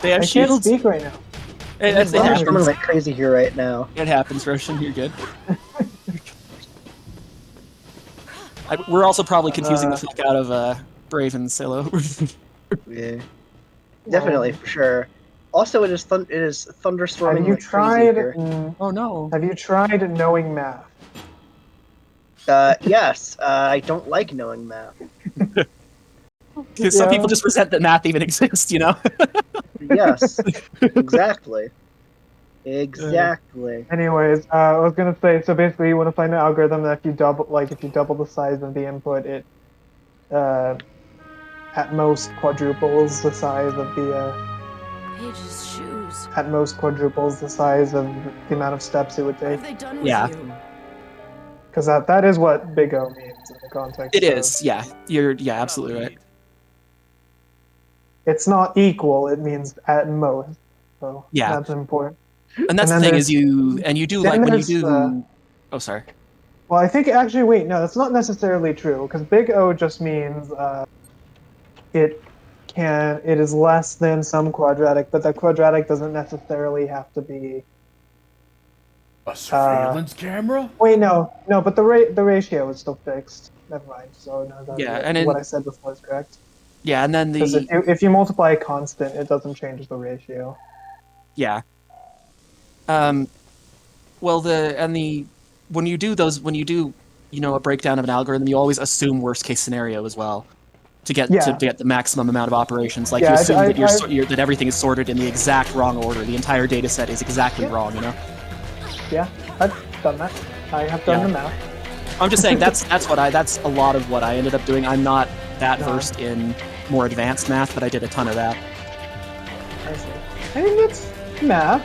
They have I shields. Can't speak right now. It's running like crazy here right now. It happens, Roshan. You're good. We're also probably confusing the fuck out of Brave and Silo. Yeah, definitely for sure. Also, it is thunderstorming. Have you like crazy here. Oh no! Have you tried knowing math? Yes. I don't like knowing math. Because some people just resent that math even exists, Yes, exactly. Exactly. Anyways, I was gonna say, so basically, you want to find an algorithm that if you double the size of the input, it at most quadruples the size of the Paige's shoes. At most quadruples the size of the amount of steps it would take. What have they done with you? Because that is what big O means in the context. It is, yeah. You're absolutely right. It's not equal. It means at most. So that's important. And that's the thing is you do like when you do. Oh, sorry. Well, I think actually, wait, no, that's not necessarily true because big O just means it it is less than some quadratic, but that quadratic doesn't necessarily have to be a surveillance camera. Wait, no, but the ratio is still fixed. Never mind. So no, Yeah, that, and what then I said before is correct. yeah, and then Because the if you multiply a constant, it doesn't change the ratio. yeah. Well, when you do a breakdown of an algorithm, you always assume worst case scenario as well to get Yeah. the maximum amount of operations. Like Yeah, you assume that I- that everything is sorted in the exact wrong order. The entire data set is exactly wrong. You know. Yeah, I've done that. I have done Yeah. the math. I'm just saying that's a lot of what I ended up doing. I'm not that No. versed in more advanced math, but I did a ton of that. I see. I mean, it's math.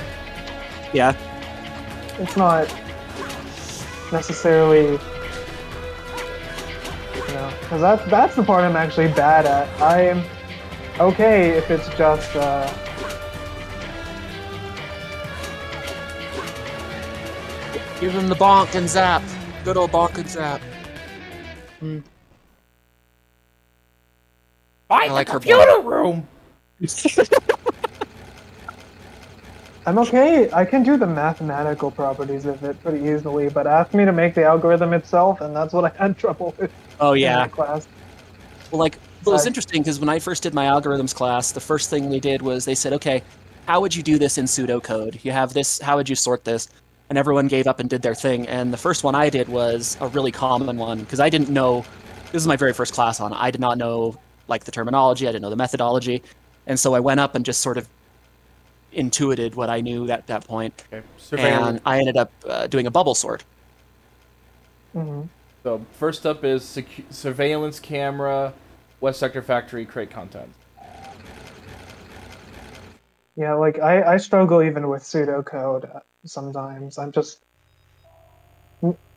Yeah. It's not necessarily, because that's the part I'm actually bad at. I'm okay if it's just Give him the bonk and zap. Good old bonk and zap. Find I like the her computer room. I'm okay. I can do the mathematical properties of it pretty easily, but ask me to make the algorithm itself, and that's what I had trouble with Oh in yeah. that class. Well, it was interesting because when I first did my algorithms class, the first thing they did was they said, "Okay, how would you do this in pseudocode? You have this. How would you sort this?" And everyone gave up and did their thing. And the first one I did was a really common one because I didn't know. This is my very first class on it. I did not know like the terminology. I didn't know the methodology, and so I went up and just sort of intuited what I knew at that point. Okay. And I ended up doing a bubble sort. Mhm. So first up is surveillance camera, West Sector Factory, crate content. Yeah, like I struggle even with pseudocode sometimes.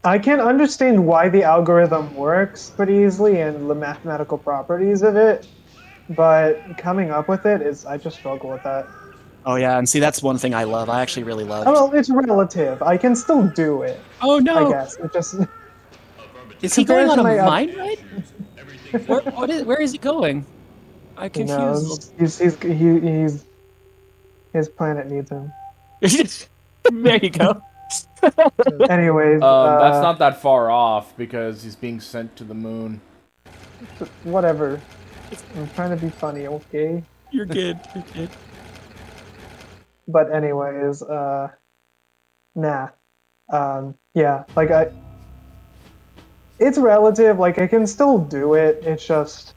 I can understand why the algorithm works pretty easily and the mathematical properties of it, but coming up with it I just struggle with that. Oh yeah, and see that's one thing I love. I actually really love. Oh, well, it's relative. I can still do it. Oh no! I guess it just. Is he going compared on to a my mine ride? Where is he going? I'm Who confused. knows? His planet needs him. There you go. Anyways, that's not that far off because he's being sent to the moon. Whatever. I'm trying to be funny, okay? You're good. You're good. But anyways, nah. Yeah, like it's relative. Like I can still do it. It's just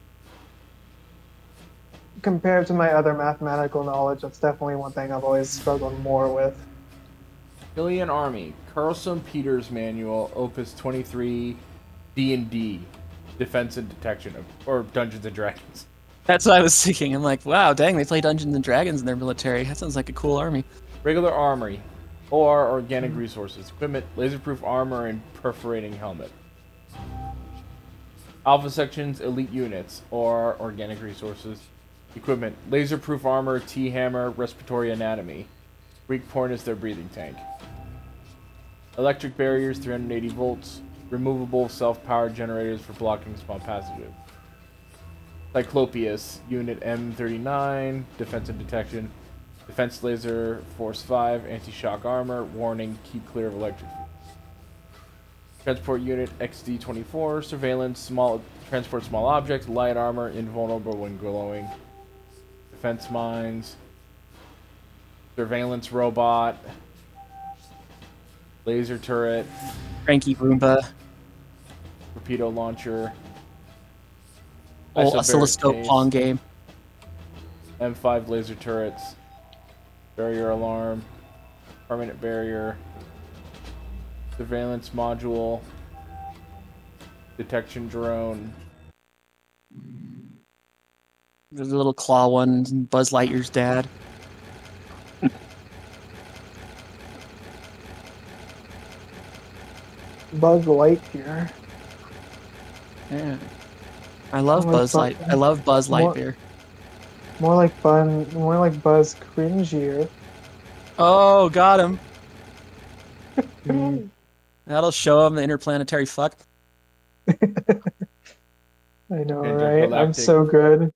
compared to my other mathematical knowledge, that's definitely one thing I've always struggled more with. Civilian Army, Carlson Peters Manual, Opus 23, D&D, Defense and Detection, or Dungeons and Dragons. That's what I was thinking. I'm like, wow, dang, they play Dungeons and Dragons in their military. That sounds like a cool army. Regular Armory, or Organic Resources, Equipment, Laserproof Armor, and Perforating Helmet. Alpha Sections, Elite Units, or Organic Resources, Equipment, Laserproof Armor, T-Hammer, Respiratory Anatomy. Greek porn is their breathing tank. Electric barriers, 380 volts. Removable self-powered generators for blocking small passages. Cyclopeus, Unit M39, Defense and Detection. Defense Laser, Force 5, Anti-Shock Armor, Warning, keep clear of electric fields. Transport Unit XD-24, Surveillance, transport small objects, light armor, invulnerable when glowing. Defense mines. Surveillance robot. Laser turret. Cranky Roomba. Torpedo launcher. Oh, Isobaric oscilloscope case, pong game. M5 laser turrets. Barrier alarm. Permanent barrier. Surveillance module. Detection drone. There's a little claw one, Buzz Lightyear's dad. Buzz Lightyear. Yeah. I love More like Buzz Light. I love Buzz more- Lightyear. More like Buzz Cringier. Oh, got him. That'll show him the interplanetary fuck. I know, right? I'm Intergalactic. so good.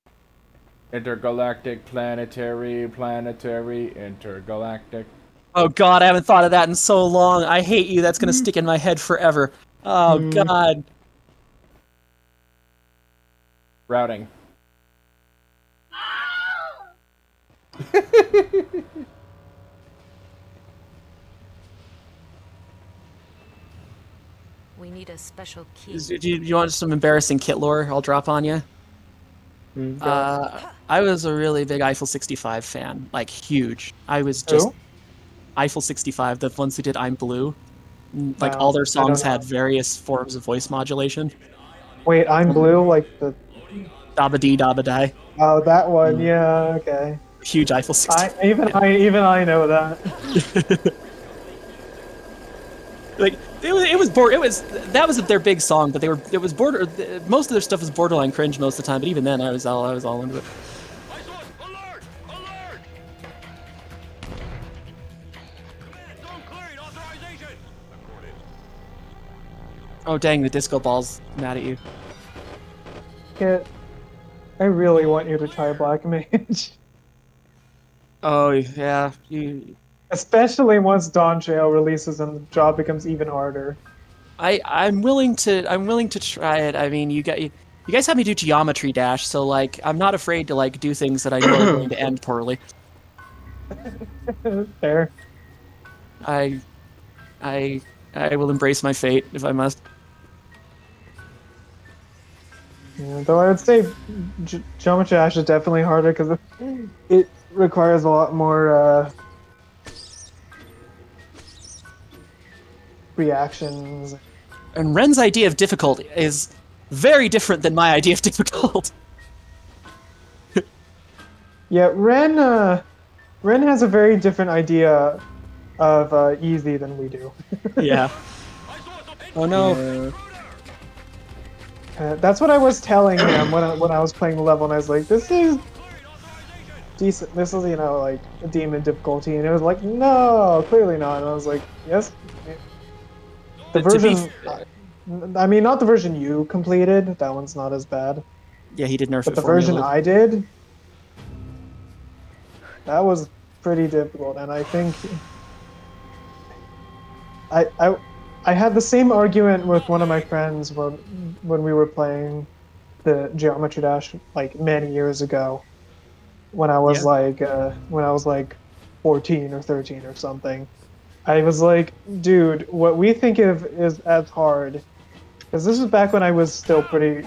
Intergalactic, planetary, intergalactic. Oh god, I haven't thought of that in so long. I hate you. That's gonna stick in my head forever. Oh god. Routing. We need a special key. Do you want some embarrassing kit lore I'll drop on you? I was a really big Eiffel 65 fan, like huge. I was just Eiffel 65, the ones who did I'm Blue. Like all their songs had various forms of voice modulation. Wait, I'm Blue, like the Dabba Dee Dabba Die. Oh, that one. Yeah, okay. Huge Eiffel 65. Even I know that. Like that was their big song, but most of their stuff was borderline cringe most of the time. But even then, I was all into it. Oh dang, the disco ball's mad at you. Kit, I really want you to try Black Mage. Oh yeah, Especially once Dawn Trail releases and the job becomes even harder. I'm willing to try it. I mean, you guys have me do Geometry Dash, so like I'm not afraid to like do things that I know are going to end poorly. Fair. I will embrace my fate if I must. Yeah, though I would say Geometry Dash is definitely harder because it requires a lot more reactions. And Ren's idea of difficult is very different than my idea of difficult. Yeah, Ren has a very different idea of easy than we do. Yeah. Oh no. That's what I was telling him when I was playing the level, and I was like, "This is decent. This is like a demon difficulty," and it was like, "No, clearly not." And I was like, "Yes." The version, I mean, not the version you completed. That one's not as bad. Yeah, he did nerf it. But the version I did, that was pretty difficult, and I think I had the same argument with one of my friends when we were playing the Geometry Dash like many years ago, when I was like 14 or 13 or something. I was like, dude, what we think of is as hard, because this was back when I was still played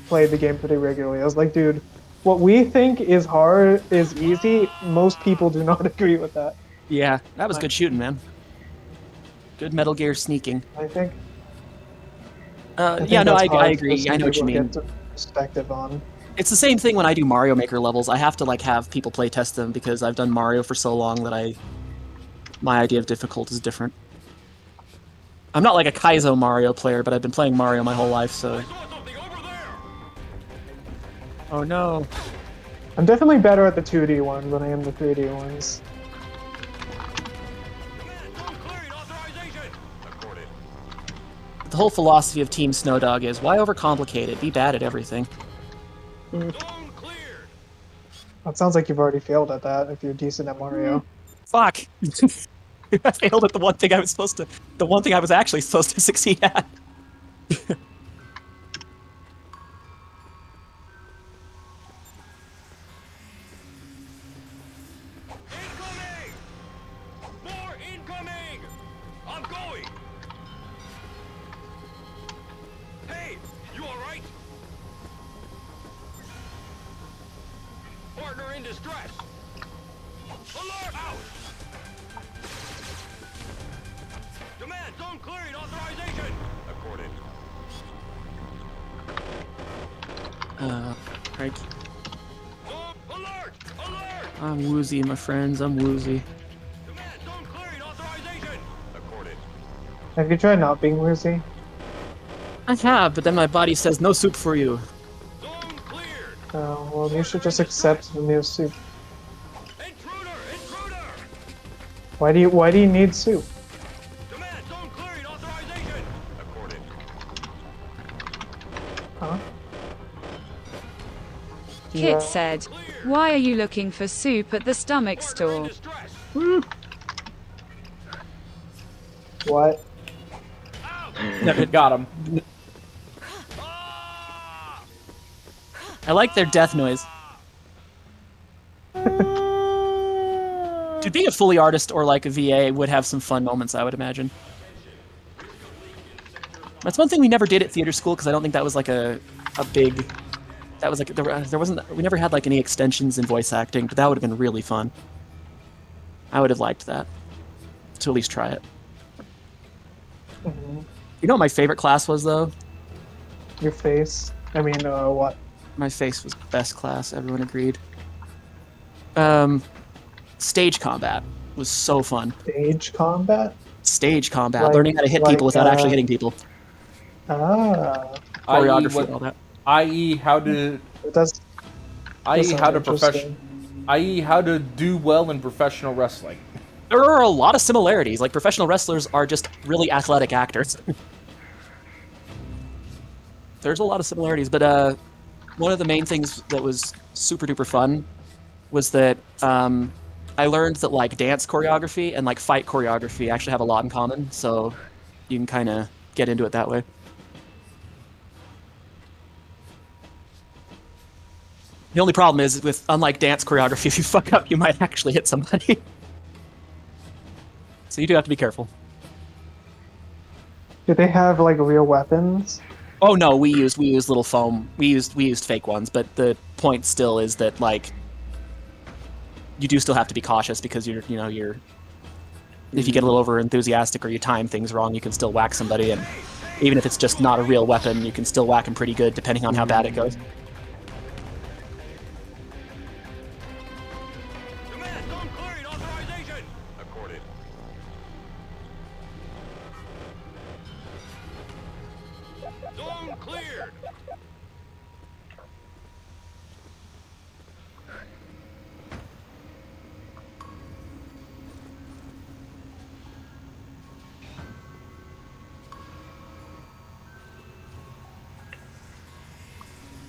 the game pretty regularly. I was like, dude, what we think is hard is easy. Most people do not agree with that. Yeah, that was good shooting, man. Good Metal Gear sneaking. I think. Yeah, no, I agree. I know what you mean. Perspective on. It's the same thing when I do Mario Maker levels. I have to like have people play test them because I've done Mario for so long that my idea of difficult is different. I'm not like a Kaizo Mario player, but I've been playing Mario my whole life, so. Oh no. I'm definitely better at the 2D ones than I am the 3D ones. The whole philosophy of Team Snowdog is, why overcomplicate it? Be bad at everything. That sounds like you've already failed at that if you're decent at Mario. Fuck! I failed at the one thing I was actually supposed to succeed at. Right. I'm woozy, my friends. I'm woozy. Have you tried not being woozy? I have, but then my body says no soup for you. Oh, well, you should just accept the new soup. Why do you need soup? Kit said, "Why are you looking for soup at the stomach store?" What? Got him. I like their death noise. Dude, being a Foley artist or like a VA would have some fun moments, I would imagine. That's one thing we never did at theater school because I don't think that was like a big. That was like there wasn't. We never had like any extensions in voice acting, but that would have been really fun. I would have liked that to at least try it. Mm-hmm. You know what my favorite class was though? Your face. I mean, what? My face was best class. Everyone agreed. Stage combat was so fun. Stage combat? Stage combat, Like- learning how to hit people without actually hitting people. Ah. Choreography and all that. I.e. how to. That's. I.e. how to interesting. I.e. how to do well in professional wrestling. There are a lot of similarities. Like professional wrestlers are just really athletic actors. There's a lot of similarities, but one of the main things that was super duper fun was that I learned that like dance choreography and like fight choreography actually have a lot in common, so you can kind of get into it that way. The only problem is with unlike dance choreography, if you fuck up, you might actually hit somebody. So you do have to be careful. Do they have like real weapons? Oh no, we used little foam. We used fake ones, but the point still is that like you do still have to be cautious because you're if you get a little over enthusiastic or you time things wrong, you can still whack somebody, and even if it's just not a real weapon, you can still whack them pretty good depending on how bad it goes.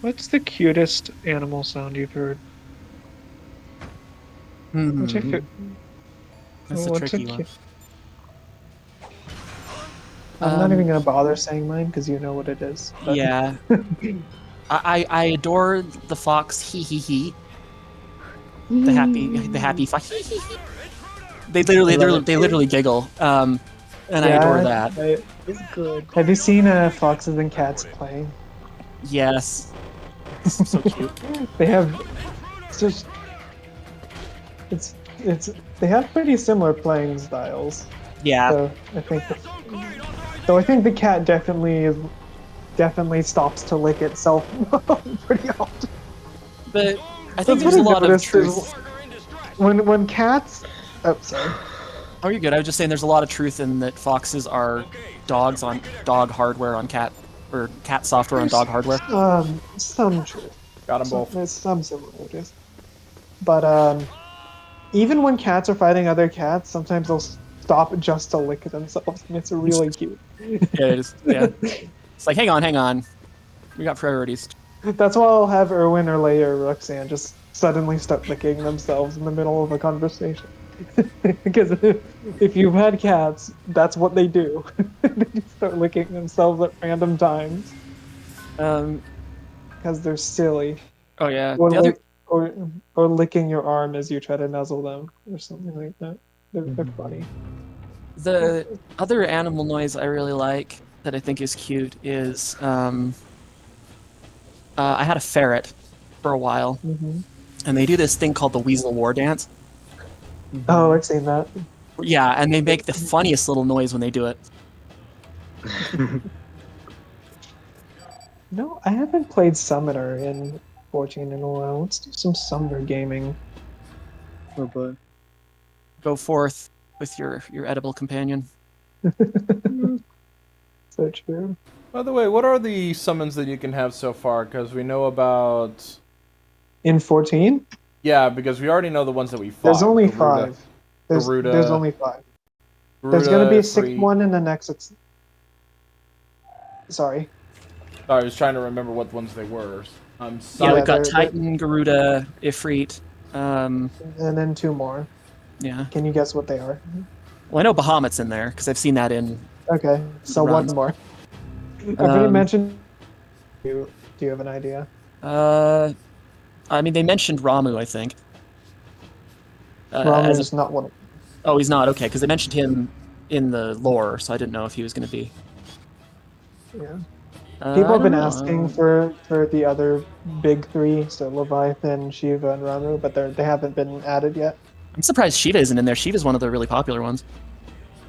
What's the cutest animal sound you've heard? What's your fa- That's a what's tricky cu- one. I'm not even gonna bother saying mine because you know what it is. but- Yeah. I adore the fox he. The happy fox. They literally giggle. And I adore that. It's good. Have you seen Foxes and Cats playing? Yes. So cute. They have just it's they have pretty similar playing styles. Yeah. So I think the cat definitely stops to lick itself pretty often. But I That's think there's what a lot of noticed is truth. when cats. Oh, sorry. Oh, you're good. I was just saying there's a lot of truth in that foxes are dogs on dog hardware on cat, or cat software on dog hardware. Some truth. Got them both. There's some similarities. But even when cats are fighting other cats, sometimes they'll stop just to lick themselves, and it's really cute. Yeah, it is. Yeah. It's like, hang on. We got priorities. That's why I'll have Erwin or Leia or Roxanne just suddenly start licking themselves in the middle of a conversation. Because if you've had cats, that's what they do. They start licking themselves at random times. Because they're silly. Oh yeah. Or licking your arm as you try to nuzzle them, or something like that. They're funny. The other animal noise I really like that I think is cute is I had a ferret for a while, and they do this thing called the Weasel War Dance. Oh, I've seen that. Yeah, and they make the funniest little noise when they do it. No, I haven't played Summoner in 14 in a while. Let's do some Summoner gaming. Oh boy. Go forth with your edible companion. So true. By the way, what are the summons that you can have so far? Because we know about... In 14? Yeah, because we already know the ones that we fought. There's only Garuda, 5. There's only 5. Garuda, There's gonna be a 6th Free- one in the next... Sorry. I was trying to remember what ones they were. Yeah, we've got they're- Titan, Garuda, Ifrit. and then 2 more. Yeah. Can you guess what they are? Well, I know Bahamut's in there because I've seen that in. Okay, so the one runs. more. Everybody mentioned. Do you have an idea? I mean, they mentioned Ramu, I think. Ramu is not one of them. Oh, he's not? Okay, because they mentioned him in the lore, so I didn't know if he was going to be. Yeah. People I have been don't know. asking for the other big 3, so Leviathan, Shiva, and Ramu, but they haven't been added yet. I'm surprised Shiva isn't in there. Shiva's one of the really popular ones.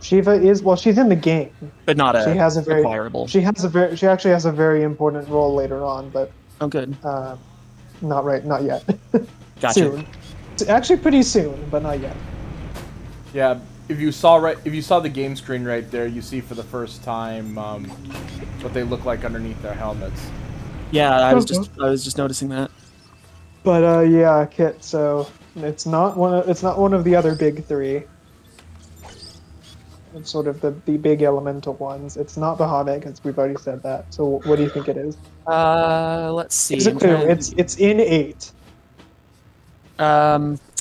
Shiva is, well, she's in the game, but not she has a very acquirable. She actually has a very important role later on, but good. Not yet. Gotcha. Soon. It's actually pretty soon, but not yet. Yeah, if you saw the game screen right there, you see for the first time what they look like underneath their helmets. Yeah, I was just noticing that. But yeah, Kit. So it's not one of the other big 3. It's sort of the big elemental ones. It's not Bahamut because we've already said that. So what do you think it is? Let's see. It's in 8.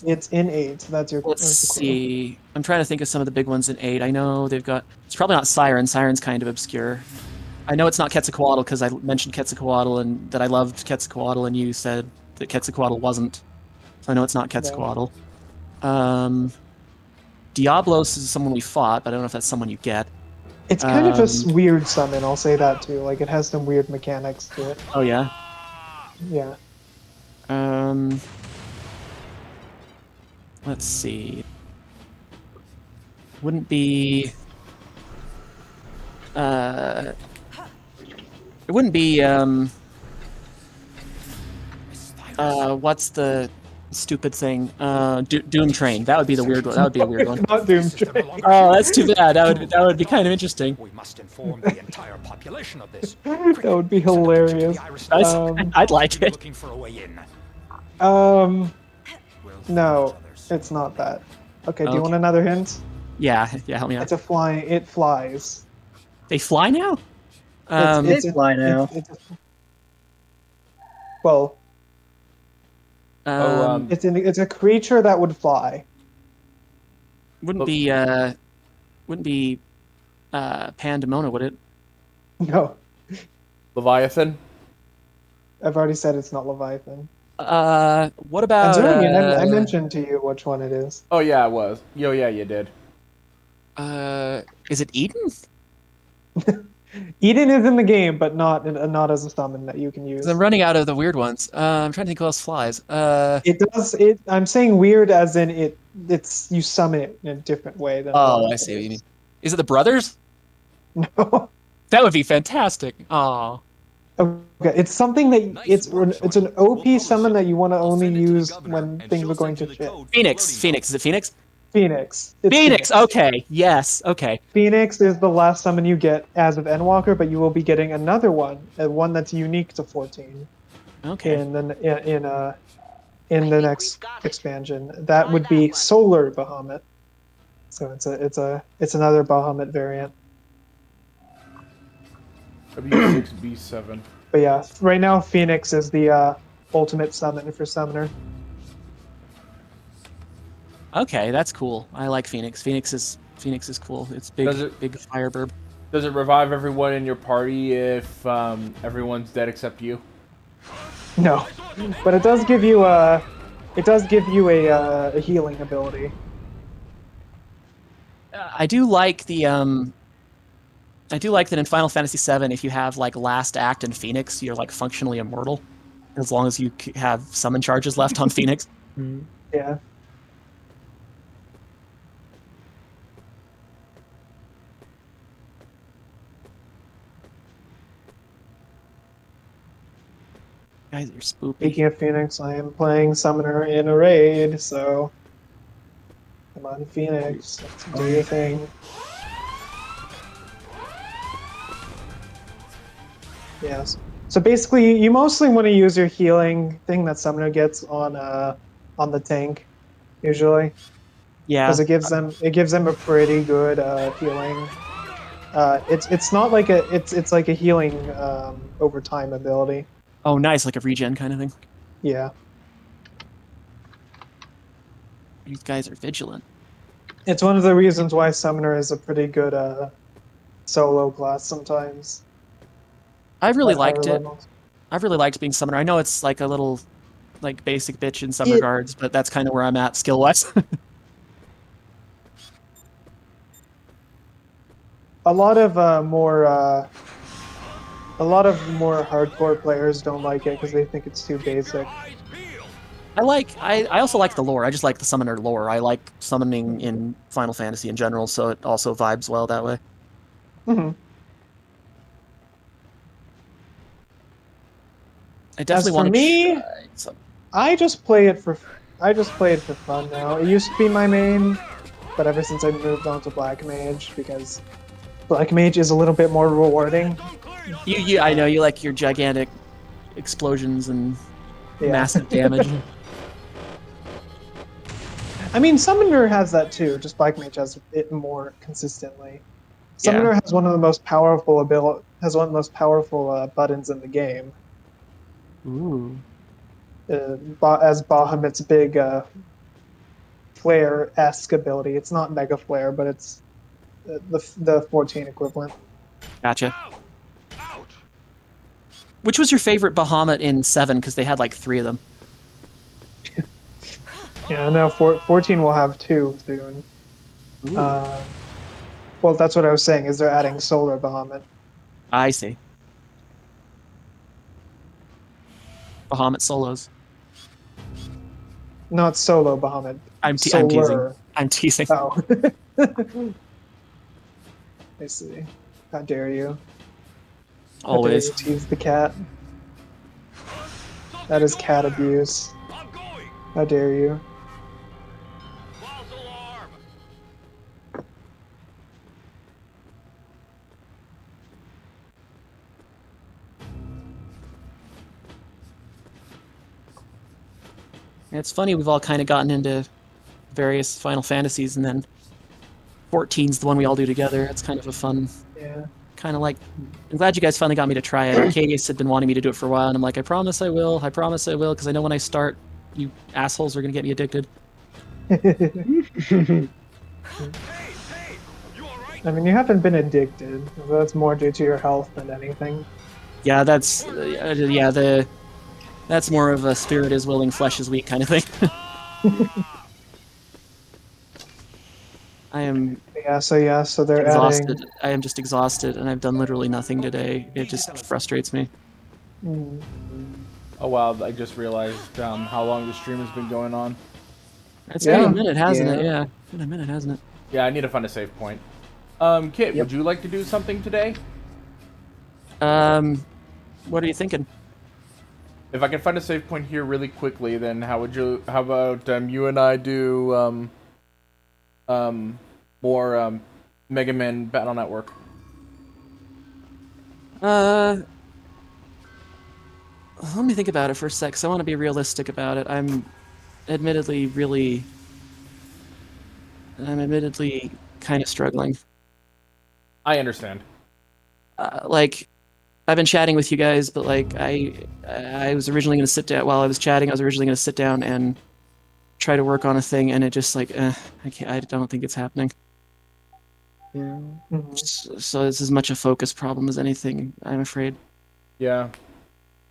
It's in 8. That's your. Let's see. I'm trying to think of some of the big ones in 8. I know they've got. It's probably not Siren. Siren's kind of obscure. I know it's not Quetzalcoatl because I mentioned Quetzalcoatl and that I loved Quetzalcoatl, and you said that Quetzalcoatl wasn't. So I know it's not Quetzalcoatl. Diablos is someone we fought, but I don't know if that's someone you get. It's kind of a weird summon. I'll say that too. Like it has some weird mechanics to it. Oh yeah. Yeah. Let's see. Wouldn't be. It wouldn't be. What's the stupid thing? Doom Train. That would be the weird one. That would be a weird one. Not Doom Train. Oh, that's too bad. That would be kind of interesting. We must inform the entire population of this. That would be hilarious. I'd like it. Looking for a way in. No, it's not that. Okay, do you want another hint? Yeah, help me out. It's a flying. It flies. They fly now? They fly now. Well, it's a creature that would fly. Wouldn't be Pandemona, would it? No. Leviathan? I've already said it's not Leviathan. What about? I mentioned to you which one it is. Oh yeah, it was. Yeah, you did. Is it Eden? Eden is in the game, but not as a summon that you can use. I'm running out of the weird ones. I'm trying to think who else flies. It does. I'm saying weird as in it's you summon it in a different way than. Oh, I see what you mean. Is it the brothers? No. That would be fantastic. Oh. Okay, it's something that it's an OP summon that you want to only use when things are going to shit. Phoenix. Is it Phoenix? Phoenix. Phoenix. Okay. Yes. Okay. Phoenix is the last summon you get as of Endwalker, but you will be getting another one, one that's unique to 14. Okay. And then in the next expansion, that would be Solar Bahamut. So it's another Bahamut variant. W6B7. But yeah, right now Phoenix is the ultimate summon for Summoner. Okay, that's cool. I like Phoenix. Phoenix is cool. It's big, big fire burb. Does it revive everyone in your party if everyone's dead except you? No, but it does give you a healing ability. I do like that in Final Fantasy VII, if you have like Last Act and Phoenix, you're like functionally immortal, as long as you have summon charges left on Phoenix. Yeah. Guys are spoopy. Speaking of Phoenix, I am playing Summoner in a raid, so come on, Phoenix, let's do your thing. Yes. So basically, you mostly want to use your healing thing that Summoner gets on the tank, usually. Yeah. Because it gives them a pretty good healing. It's not like it's like a healing over time ability. Oh, nice, like a regen kind of thing. Yeah. These guys are vigilant. It's one of the reasons why Summoner is a pretty good solo class sometimes. I really At higher liked it. levels. I've really liked being Summoner. I know it's like a little like basic bitch in some It- regards, but that's kind of where I'm at skill-wise. A lot of more hardcore players don't like it because they think it's too basic. I also like the lore. I just like the Summoner lore. I like summoning in Final Fantasy in general, so it also vibes well that way. Hmm. I definitely As for want to me, try some. I just play it for fun now. It used to be my main, but ever since I moved on to Black Mage, because Black Mage is a little bit more rewarding. I know you like your gigantic explosions and Yeah. massive damage. I mean, Summoner has that too. Just Black Mage has it more consistently. Summoner has one of the most powerful buttons in the game. Ooh. As Bahamut's big flare-esque ability. It's not Mega Flare, but it's the 14 equivalent. Gotcha. Which was your favorite Bahamut in 7? Because they had like 3 of them. Yeah, no, 14 will have 2 soon. Well, that's what I was saying, is they're adding Solar Bahamut. I see. Bahamut solos. Not Solo Bahamut. I'm teasing. Solar. I'm teasing. Oh. I see. How dare you? Always. How dare you tease the cat? That is cat abuse. How dare you? It's funny, we've all kind of gotten into various Final Fantasies, and then 14's the one we all do together. It's kind of a fun, kind of like, I'm glad you guys finally got me to try it. Arcadius had been wanting me to do it for a while, and I'm like, I promise I will, because I know when I start, you assholes are going to get me addicted. I mean, you haven't been addicted. That's more due to your health than anything. Yeah, that's, that's more of a spirit is willing, flesh is weak kind of thing. I am so they're exhausted. adding... I am just exhausted, and I've done literally nothing today. It just frustrates me. Oh wow, I just realized how long the stream has been going on. It's been a minute, hasn't it? Yeah, it's been a minute, hasn't it? Yeah, I need to find a save point. Kit, would you like to do something today? What are you thinking? If I can find a save point here really quickly, then how about you and I do more Mega Man Battle Network? Let me think about it for a sec, 'cause I want to be realistic about it. I'm admittedly kind of struggling. I understand. Like, I've been chatting with you guys, but like, I was originally going to sit down while I was chatting. I was originally going to sit down and try to work on a thing, and it just like, I don't think it's happening. Yeah. So it's as much a focus problem as anything, I'm afraid. Yeah.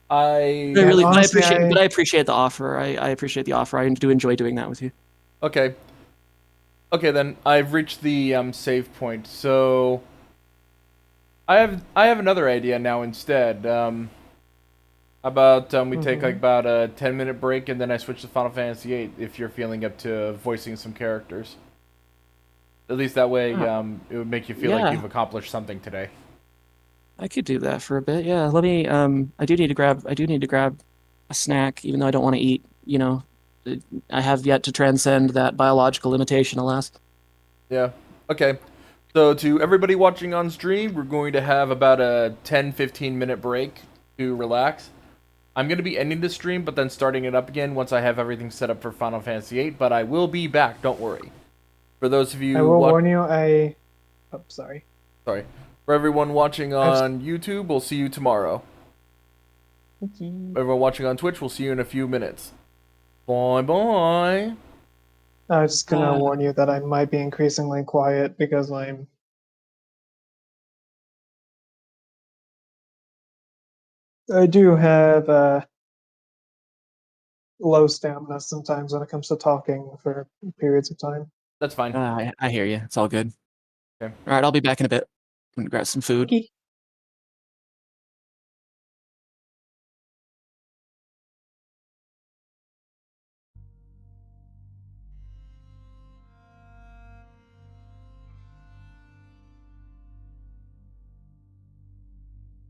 But I appreciate the offer. I appreciate the offer. I do enjoy doing that with you. Okay. Okay, then I've reached the save point. So I have another idea now instead. About we take like about a 10-minute break, and then I switch to Final Fantasy VIII if you're feeling up to voicing some characters. At least that way, it would make you feel like you've accomplished something today. I could do that for a bit. Yeah, let me. I do need to grab a snack, even though I don't want to eat. You know, I have yet to transcend that biological limitation, alas. Yeah. Okay. So to everybody watching on stream, we're going to have about a 10-15 minute break to relax. I'm going to be ending the stream, but then starting it up again once I have everything set up for Final Fantasy VIII. But I will be back. Don't worry. For those of you, I will warn you. Oh, sorry. Sorry. For everyone watching on YouTube, we'll see you tomorrow. Everyone watching on Twitch, we'll see you in a few minutes. Bye bye. I was just gonna warn you that I might be increasingly quiet because I do have low stamina sometimes when it comes to talking for periods of time. That's fine. I hear you. It's all good. Okay. All right, I'll be back in a bit. I'm gonna grab some food. Okay.